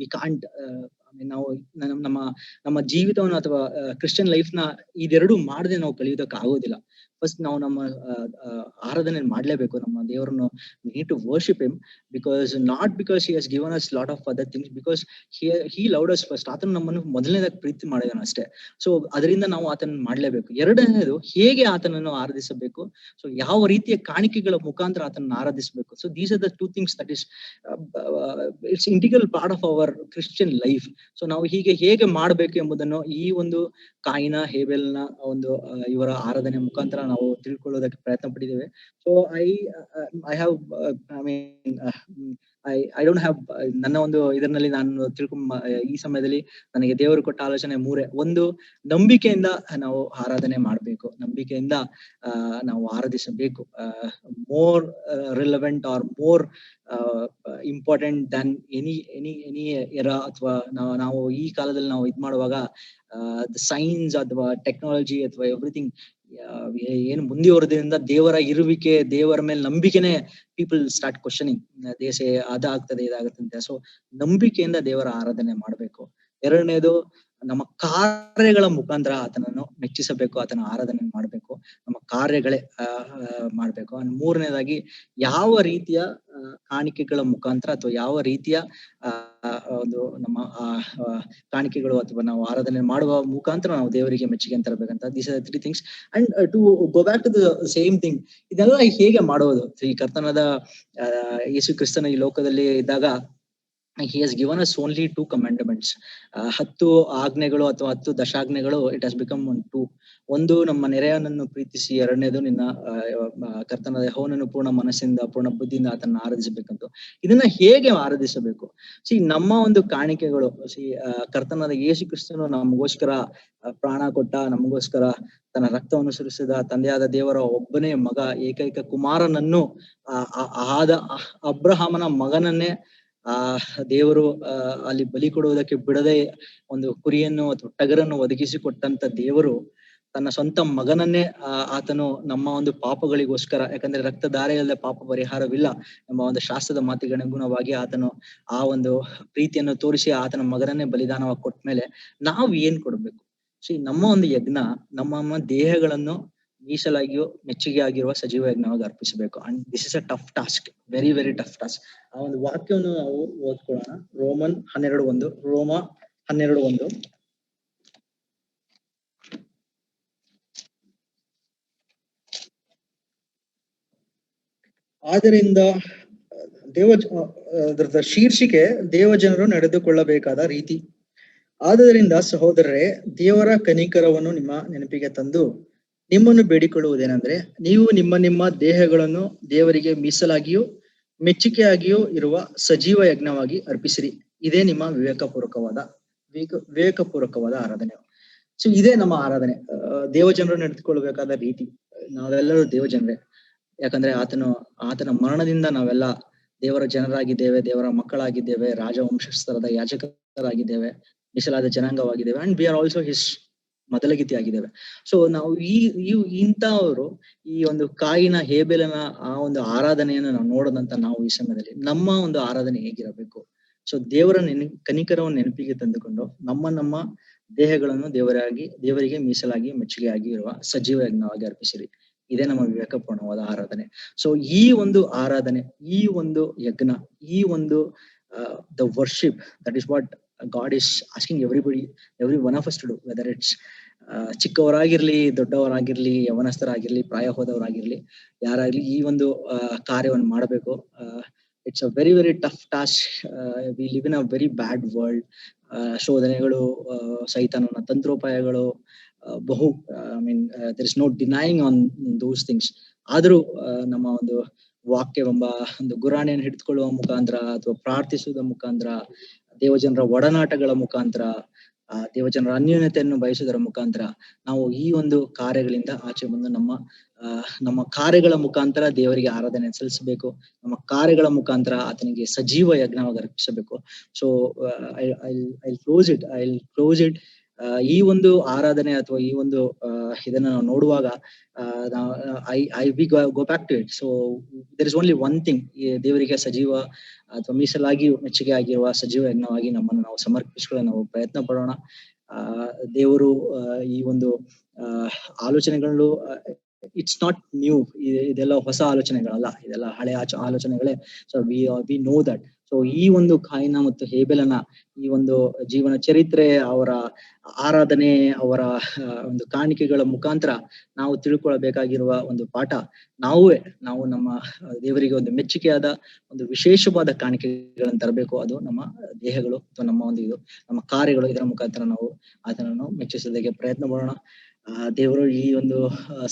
We can't ನಾವು ನಮ್ಮ ಜೀವಿತವನ್ನು ಅಥವಾ ಕ್ರಿಶ್ಚಿಯನ್ ಲೈಫ್ ನ ಇದೆರಡು ಮಾಡದೆ ನಾವು ಕಲಿಯೋದಕ್ಕೆ ಆಗೋದಿಲ್ಲ. ಫಸ್ಟ್ ನಾವು ನಮ್ಮ ಆರಾಧನೆ ಮಾಡ್ಲೇಬೇಕು ನಮ್ಮ ದೇವರನ್ನು. we need to worship him because not because he has given us lot of other things, because he loved us first. ಆತನು ನಮ್ಮನ್ನು ಮೊದಲನೇದಾಗಿ ಪ್ರೀತಿ ಮಾಡಿದಾನೆ ಅಷ್ಟೇ. ಸೊ ಅದರಿಂದ ನಾವು ಆತನನ್ನು ಮಾಡ್ಲೇಬೇಕು. ಎರಡನೇದು ಹೇಗೆ ಆತನನ್ನು ಆರಾಧಿಸಬೇಕು, ಸೊ ಯಾವ ರೀತಿಯ ಕಾಣಿಕೆಗಳ ಮುಖಾಂತರ ಆತನನ್ನು ಆರಾಧಿಸಬೇಕು. So these are the two things that is it's integral part of our Christian life. So ನಾವು ಹೇಗೆ ಮಾಡಬೇಕು ಎಂಬುದನ್ನು ಈ ಒಂದು ಕಾಯಿನ ಹೇಬೆಲ್ನ ಒಂದು ಇವರ ಆರಾಧನೆ ಮುಖಾಂತರ ನಾವು ತಿಳ್ಕೊಳ್ಳೋದಕ್ಕೆ ಪ್ರಯತ್ನ ಪಟ್ಟಿದ್ದೇವೆ. ಸೊ ಐ ಡೋಂಟ್ ಹ್ಯಾವ್ ನನ್ನ ಒಂದು ಇದರಲ್ಲಿ ನಾನು ಈ ಸಮಯದಲ್ಲಿ ನನಗೆ ದೇವರು ಕೊಟ್ಟ ಆಲೋಚನೆ ಮೂರೇ. ಒಂದು, ನಂಬಿಕೆಯಿಂದ ನಾವು ಆರಾಧನೆ ಮಾಡಬೇಕು, ನಂಬಿಕೆಯಿಂದ ನಾವು ಆರಾಧಿಸಬೇಕು. More relevant or more important than any era, ಅಥವಾ ನಾವು ಈ ಕಾಲದಲ್ಲಿ ನಾವು ಇದ್ ಮಾಡುವಾಗ ಸೈನ್ಸ್ ಅಥವಾ ಟೆಕ್ನಾಲಜಿ ಅಥವಾ ಎವ್ರಿಥಿಂಗ್ ಏನು ಮುಂದುವರೆದ್ರಿಂದ ದೇವರ ಇರುವಿಕೆ, ದೇವರ ಮೇಲೆ ನಂಬಿಕೆನೆ ಪೀಪಲ್ ಸ್ಟಾರ್ಟ್ ಕ್ವಶನಿಂಗ್, ದೇಶ ಅದಾಗ್ತದೆ ಇದಾಗುತ್ತೆ ಅಂತ. ಸೊ ನಂಬಿಕೆಯಿಂದ ದೇವರ ಆರಾಧನೆ ಮಾಡಬೇಕು. ಎರಡನೇದು ನಮ್ಮ ಕಾರ್ಯಗಳ ಮುಖಾಂತರ ಆತನನ್ನು ಮೆಚ್ಚಿಸಬೇಕು, ಆತನ ಆರಾಧನೆ ಮಾಡಬೇಕು, ನಮ್ಮ ಕಾರ್ಯಗಳೇ ಮಾಡ್ಬೇಕು. ಮೂರನೇದಾಗಿ ಯಾವ ರೀತಿಯ ಕಾಣಿಕೆಗಳ ಮುಖಾಂತರ ಅಥವಾ ಯಾವ ರೀತಿಯ ಒಂದು ನಮ್ಮ ಕಾಣಿಕೆಗಳು ಅಥವಾ ನಾವು ಆರಾಧನೆ ಮಾಡುವ ಮುಖಾಂತರ ನಾವು ದೇವರಿಗೆ ಮೆಚ್ಚುಗೆ ಅಂತ ತರಬೇಕಂತ. These are 3 things. And to go back to the same thing, ಇದೆಲ್ಲ ಹೇಗೆ ಮಾಡೋದು? ಈ ಕರ್ತನಾದ ಯೇಸು ಕ್ರಿಸ್ತನ ಈ ಲೋಕದಲ್ಲಿ ಇದ್ದಾಗ he has given us only 2 commandments. 10 ಆಜ್ಞೆಗಳು ಅಥವಾ 10 ದಶಾಜ್ಞೆಗಳು ಇಟ್ ಹಸ್ ಬಿಕಮ್ 2. ಒಂದು, ನಮ್ಮ ನೆರೆಯವನನ್ನು ಪ್ರೀತಿಸಿ. ಎರಡನೇದು, ನಿನ್ನ ಕರ್ತನಾದ ಯೆಹೋವನನ್ನು ಪೂರ್ಣ ಮನಸ್ಸಿಂದ ಪೂರ್ಣ ಬುದ್ಧಿಯಿಂದ ಆತನ ಆರಾಧಿಸಬೇಕಂತ. ಇದನ್ನ ಹೇಗೆ ಆರಾಧಿಸಬೇಕು? ನಮ್ಮ ಒಂದು ಕಾಣಿಕೆಗಳು, ಕರ್ತನಾದ ಯೇಸು ಕ್ರಿಸ್ತನು ನಮಗೋಸ್ಕರ ಪ್ರಾಣ ಕೊಟ್ಟ, ನಮಗೋಸ್ಕರ ತನ್ನ ರಕ್ತವನ್ನು ಸುರಿಸಿದ ತಂದೆಯಾದ ದೇವರ ಒಬ್ಬನೇ ಮಗ, ಏಕೈಕ ಕುಮಾರನನ್ನು, ಆದ ಅಬ್ರಹಾಮನ ಮಗನನ್ನೇ ದೇವರು ಅಲ್ಲಿ ಬಲಿ ಕೊಡುವುದಕ್ಕೆ ಬಿಡದೆ ಒಂದು ಕುರಿಯನ್ನು ಅಥವಾ ಟಗರನ್ನು ಒದಗಿಸಿಕೊಟ್ಟಂತ ದೇವರು ತನ್ನ ಸ್ವಂತ ಮಗನನ್ನೇ ಆತನು ನಮ್ಮ ಒಂದು ಪಾಪಗಳಿಗೋಸ್ಕರ, ಯಾಕಂದ್ರೆ ರಕ್ತಧಾರೆಯಲ್ಲದೆ ಪಾಪ ಪರಿಹಾರವಿಲ್ಲ ಎಂಬ ಒಂದು ಶಾಸ್ತ್ರದ ಮಾತಿಗನುಗುಣವಾಗಿ ಆತನು ಆ ಒಂದು ಪ್ರೀತಿಯನ್ನು ತೋರಿಸಿ ಆತನ ಮಗನನ್ನೇ ಬಲಿದಾನವಾಗಿ ಕೊಟ್ಟ ಮೇಲೆ ನಾವು ಏನ್ ಕೊಡ್ಬೇಕು? ನಮ್ಮ ಒಂದು ಯಜ್ಞ ನಮ್ಮ ದೇಹಗಳನ್ನು ಮೀಸಲಾಗಿಯೂ ಮೆಚ್ಚುಗೆ ಆಗಿರುವ ಸಜೀವ ಯಜ್ಞವಾಗಿ ಅರ್ಪಿಸಬೇಕು. And this is a tough task, very very tough task. ಆ ಒಂದು ವಾಕ್ಯವನ್ನು ನಾವು ಓದ್ಕೊಳ್ಳೋಣ. ರೋಮ 12:1. ಆದ್ದರಿಂದ ಅದರ ಶೀರ್ಷಿಕೆ ದೇವಜನರು ನಡೆದುಕೊಳ್ಳಬೇಕಾದ ರೀತಿ. ಆದ್ದರಿಂದ ಸಹೋದರರೇ, ದೇವರ ಕನಿಕರವನ್ನು ನಿಮ್ಮ ನೆನಪಿಗೆ ತಂದು ನಿಮ್ಮನ್ನು ಬೇಡಿಕೊಳ್ಳುವುದೇನೆಂದ್ರೆ, ನೀವು ನಿಮ್ಮ ನಿಮ್ಮ ದೇಹಗಳನ್ನು ದೇವರಿಗೆ ಮೀಸಲಾಗಿಯೂ ಮೆಚ್ಚುಗೆಯಾಗಿಯೂ ಇರುವ ಸಜೀವ ಯಜ್ಞವಾಗಿ ಅರ್ಪಿಸಿರಿ. ಇದೇ ನಿಮ್ಮ ವಿವೇಕಪೂರ್ವಕವಾದ ಆರಾಧನೆ. ಇದೇ ನಮ್ಮ ಆರಾಧನೆ, ದೇವಜನರು ನಡೆದುಕೊಳ್ಳಬೇಕಾದ ರೀತಿ. ನಾವೆಲ್ಲರೂ ದೇವಜನರೇ, ಯಾಕಂದ್ರೆ ಆತನ ಮರಣದಿಂದ ನಾವೆಲ್ಲ ದೇವರ ಜನರಾಗಿದ್ದೇವೆ, ದೇವರ ಮಕ್ಕಳಾಗಿದ್ದೇವೆ, ರಾಜವಂಶಸ್ಥರದ ಯಾಜಕರಾಗಿದ್ದೇವೆ, ಮೀಸಲಾದ ಜನಾಂಗವಾಗಿದ್ದೇವೆ. And we are also his ಮೊದಲಗಿತಿ ಆಗಿದ್ದೇವೆ. ಸೊ ನಾವು ಇಂಥವರು ಈ ಒಂದು ಕಾಯಿನ ಹೇಬೆಲನ ಆ ಒಂದು ಆರಾಧನೆಯನ್ನು ನಾವು ನೋಡದಂತ ನಾವು ಈ ಸಮಯದಲ್ಲಿ ನಮ್ಮ ಒಂದು ಆರಾಧನೆ ಹೇಗಿರಬೇಕು? ಸೊ ದೇವರ ಕನಿಕರವನ್ನು ನೆನಪಿಗೆ ತಂದುಕೊಂಡು ನಮ್ಮ ದೇಹಗಳನ್ನು ದೇವರಿಗೆ ಮೀಸಲಾಗಿ ಮೆಚ್ಚುಗೆಯಾಗಿ ಇರುವ ಸಜೀವ ಯಜ್ಞವಾಗಿ ಅರ್ಪಿಸಿರಿ. ಇದೇ ನಮ್ಮ ವಿವೇಕಪೂರ್ಣವಾದ ಆರಾಧನೆ. ಸೊ ಈ ಒಂದು ಆರಾಧನೆ, ಈ ಒಂದು ಯಜ್ಞ, ಈ ಒಂದು the worship, that is what God is asking every one of us to do, whether it's ಚಿಕ್ಕವರಾಗಿರ್ಲಿ, ದೊಡ್ಡವರಾಗಿರ್ಲಿ, ಯವನಸ್ಥರಾಗಿರ್ಲಿ, ಪ್ರಾಯ ಹೋದವರಾಗಿರ್ಲಿ, ಯಾರಾಗ್ಲಿ ಈ ಒಂದು ಕಾರ್ಯವನ್ನು ಮಾಡಬೇಕು. It's a very very tough task. We live in a very bad world. ಶೋಧನೆಗಳು, ಸೈತಾನನ ತಂತ್ರೋಪಾಯಗಳು ಬಹು, there is no denying on those things. ಆದ್ರೂ ನಮ್ಮ ಒಂದು ವಾಕ್ಯವೆಂಬ ಒಂದು ಗುರಾಣಿಯನ್ನು ಹಿಡಿದುಕೊಳ್ಳುವ ಮುಖಾಂತರ ಅಥವಾ ಪ್ರಾರ್ಥಿಸುವುದ ಮುಖಾಂತರ, ದೇವಜನರ ಒಡನಾಟಗಳ ಮುಖಾಂತರ, ದೇವಜನರ ಅನ್ಯೋನ್ಯತೆಯನ್ನು ಬಯಸುವುದರ ಮುಖಾಂತರ ನಾವು ಈ ಒಂದು ಕಾರ್ಯಗಳಿಂದ ಆಚೆ ಬಂದು ನಮ್ಮ ಕಾರ್ಯಗಳ ಮುಖಾಂತರ ದೇವರಿಗೆ ಆರಾಧನೆ ಸಲ್ಲಿಸಬೇಕು. ನಮ್ಮ ಕಾರ್ಯಗಳ ಮುಖಾಂತರ ಆತನಿಗೆ ಸಜೀವ ಯಜ್ಞವಾಗಿ ಅರ್ಪಿಸಬೇಕು. So I close it. ಈ ಒಂದು ಆರಾಧನೆ ಅಥವಾ ಈ ಒಂದು ಇದನ್ನ ನಾವು ನೋಡುವಾಗ go back to it. So there is only one thing, ದೇವರಿಗೆ ಸಜೀವ ಅಥವಾ ಮೀಸಲಾಗಿ ಮೆಚ್ಚುಗೆ ಆಗಿರುವ ಸಜೀವ ಯಜ್ಞವಾಗಿ ನಮ್ಮನ್ನು ನಾವು ಸಮರ್ಪಿಸಿಕೊಳ್ಳಲು ನಾವು ಪ್ರಯತ್ನ ಪಡೋಣ. ದೇವರು ಈ ಒಂದು ಆಲೋಚನೆಗಳು, ಇಟ್ಸ್ ನಾಟ್ ನ್ಯೂ, ಇದೆಲ್ಲ ಹೊಸ ಆಲೋಚನೆಗಳಲ್ಲ, ಇದೆಲ್ಲ ಹಳೆ ಆಲೋಚನೆಗಳೇ. So we know that. So ಈ ಒಂದು ಕಾಯಿನ ಮತ್ತು ಹೇಬೆಲನ ಈ ಒಂದು ಜೀವನ ಚರಿತ್ರೆ, ಅವರ ಆರಾಧನೆ, ಅವರ ಒಂದು ಕಾಣಿಕೆಗಳ ಮುಖಾಂತರ ನಾವು ತಿಳ್ಕೊಳ್ಬೇಕಾಗಿರುವ ಒಂದು ಪಾಠ, ನಾವು ನಮ್ಮ ದೇವರಿಗೆ ಒಂದು ಮೆಚ್ಚುಗೆಯಾದ ಒಂದು ವಿಶೇಷವಾದ ಕಾಣಿಕೆಗಳನ್ನು ತರಬೇಕು. ಅದು ನಮ್ಮ ದೇಹಗಳು ಅಥವಾ ನಮ್ಮ ಕಾರ್ಯಗಳು. ಇದರ ಮುಖಾಂತರ ನಾವು ಅದನ್ನು ಮೆಚ್ಚಿಸೋದಕ್ಕೆ ಪ್ರಯತ್ನ ಮಾಡೋಣ. ದೇವರು ಈ ಒಂದು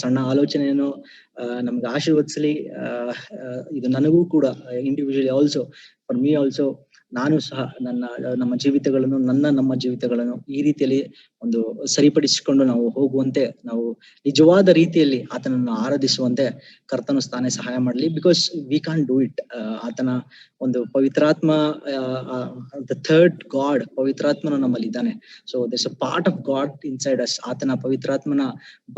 ಸಣ್ಣ ಆಲೋಚನೆಯನ್ನು ನಮ್ಗೆ ಆಶೀರ್ವದಿಸಲಿ. ಇದು ನನಗೂ ಕೂಡ individually also, for me also, ನಾನು ಸಹ ನಮ್ಮ ಜೀವಿತಗಳನ್ನು ಈ ರೀತಿಯಲ್ಲಿ ಒಂದು ಸರಿಪಡಿಸಿಕೊಂಡು ನಾವು ಹೋಗುವಂತೆ, ನಾವು ನಿಜವಾದ ರೀತಿಯಲ್ಲಿ ಆತನನ್ನು ಆರಾಧಿಸುವಂತೆ ಕರ್ತನು ತಾನೇ ಸಹಾಯ ಮಾಡಲಿ. Because we can't do it. ಆತನ ಒಂದು ಪವಿತ್ರಾತ್ಮ, ದ ಥರ್ಡ್ ಗಾಡ್, ಪವಿತ್ರಾತ್ಮನು ನಮ್ಮಲ್ಲಿ ಇದ್ದಾನೆ. So this a part of god inside us. ಆತನ ಪವಿತ್ರಾತ್ಮನ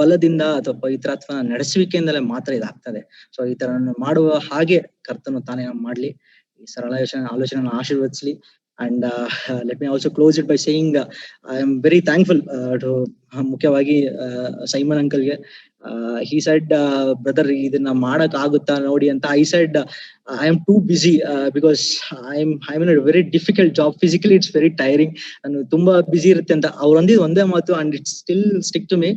ಬಲದಿಂದ ಅಥವಾ ಪವಿತ್ರಾತ್ಮನ ನಡೆಸುವಿಕೆಯಿಂದಲೇ ಮಾತ್ರ ಇದಾಗ್ತದೆ. ಸೊ ಈ ತರ ಮಾಡುವ ಹಾಗೆ ಕರ್ತನು ತಾನೇ ಮಾಡ್ಲಿ. ಈ ಸರಳ ಆಲೋಚನೆ ಆಶೀರ್ವದಿಸಲಿ. And let me also close it by saying I am very thankful to ಮುಖ್ಯವಾಗಿ ಸೈಮನ್ ಅಂಕಲ್ಗೆ. He said, brother, ಇದನ್ನ ಮಾಡಕ್ ಆಗುತ್ತಾ ನೋಡಿ ಅಂತ. I said, I am too busy because I'm in a very difficult job. Physically it's very tiring. ನಾನು ತುಂಬಾ ಬಿಸಿ ಇರುತ್ತೆ ಅಂತ ಅವ್ರು ಅಂದಿದ್ ಒಂದೇ ಮಾತು, and it still stick to me.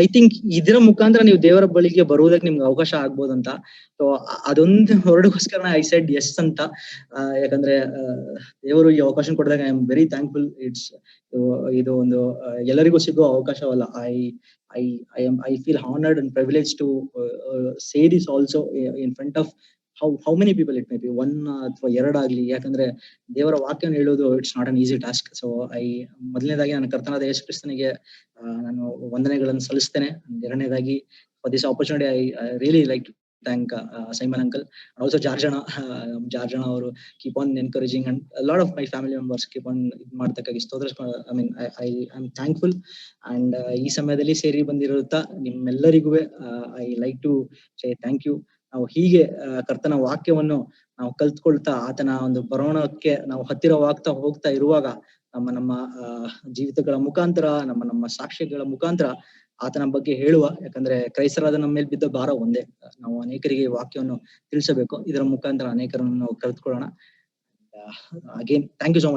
I think ಇದರ ಮುಖಾಂತರ ನೀವು ದೇವರ ಬಳಿಗೆ ಬರುವುದಕ್ಕೆ ನಿಮ್ಗೆ ಅವಕಾಶ ಆಗ್ಬೋದಂತ. ಸೊ ಅದೊಂದು ಹೊರಡಗೋಸ್ಕರ ಐ ಸೆಡ್ ಎಸ್ ಅಂತ. ಯಾಕಂದ್ರೆ ದೇವರು ಈ ಅವಕಾಶ ಕೊಡಿದಾಗ ಐ ಆಮ್ ವೆರಿ ಥ್ಯಾಂಕ್ಫುಲ್. ಇದು ಒಂದು ಎಲ್ಲರಿಗೂ ಸಿಗುವ ಅವಕಾಶವಲ್ಲ. I feel honored and privileged to say this also in front of how many people it may be, one ಅಥವಾ ಎರಡಾಗ್ಲಿ. ಯಾಕಂದ್ರೆ ದೇವರ ವಾಕ್ಯನ ಹೇಳೋದು it's not an easy task. So ಮೊದಲನೇದಾಗಿ ನನ್ನ ಕರ್ತನಾದ ಯೇಸು ಕ್ರಿಸ್ತನಿಗೆ ನಾನು ವಂದನೆಗಳನ್ನು ಸಲ್ಲಿಸ್ತೇನೆ. ಎರಡನೇದಾಗಿ for this opportunity I really like to thank Simon uncle, and also Jarjana. Jarjana ಅವರು keep on encouraging, and a lot of my family members keep on ಮಾಡ್ತಕ್ಕಾಗಿ ಸ್ತೋತ್ರ. I mean I'm thankful. And ಈ ಸಮಯದಲ್ಲಿ ಸೇರಿ ಬಂದಿರುತ್ತ ನಿಮ್ಮೆಲ್ಲರಿಗೂ I like to say thank you. ನಾವು ಹೀಗೆ ಕರ್ತನ ವಾಕ್ಯವನ್ನು ನಾವು ಕಲ್ತ್ಕೊಳ್ತಾ ಆತನ ಒಂದು ಬರೋಣಕ್ಕೆ ನಾವು ಹತ್ತಿರವಾಗ್ತಾ ಹೋಗ್ತಾ ಇರುವಾಗ ನಮ್ಮ ಜೀವಿತಗಳ ಮುಖಾಂತರ, ನಮ್ಮ ಸಾಕ್ಷ್ಯಗಳ ಮುಖಾಂತರ ಆತನ ಬಗ್ಗೆ ಹೇಳುವ. ಯಾಕಂದ್ರೆ ಕ್ರೈಸ್ತರಾದ ನಮ್ಮ ಮೇಲೆ ಬಿದ್ದ ಭಾರ ಒಂದೇ, ನಾವು ಅನೇಕರಿಗೆ ವಾಕ್ಯವನ್ನು ತಿಳಿಸಬೇಕು. ಇದರ ಮುಖಾಂತರ ಅನೇಕರನ್ನು ನಾವು ಕಲ್ತ್ಕೊಳ್ಳೋಣ. Again thank you so much.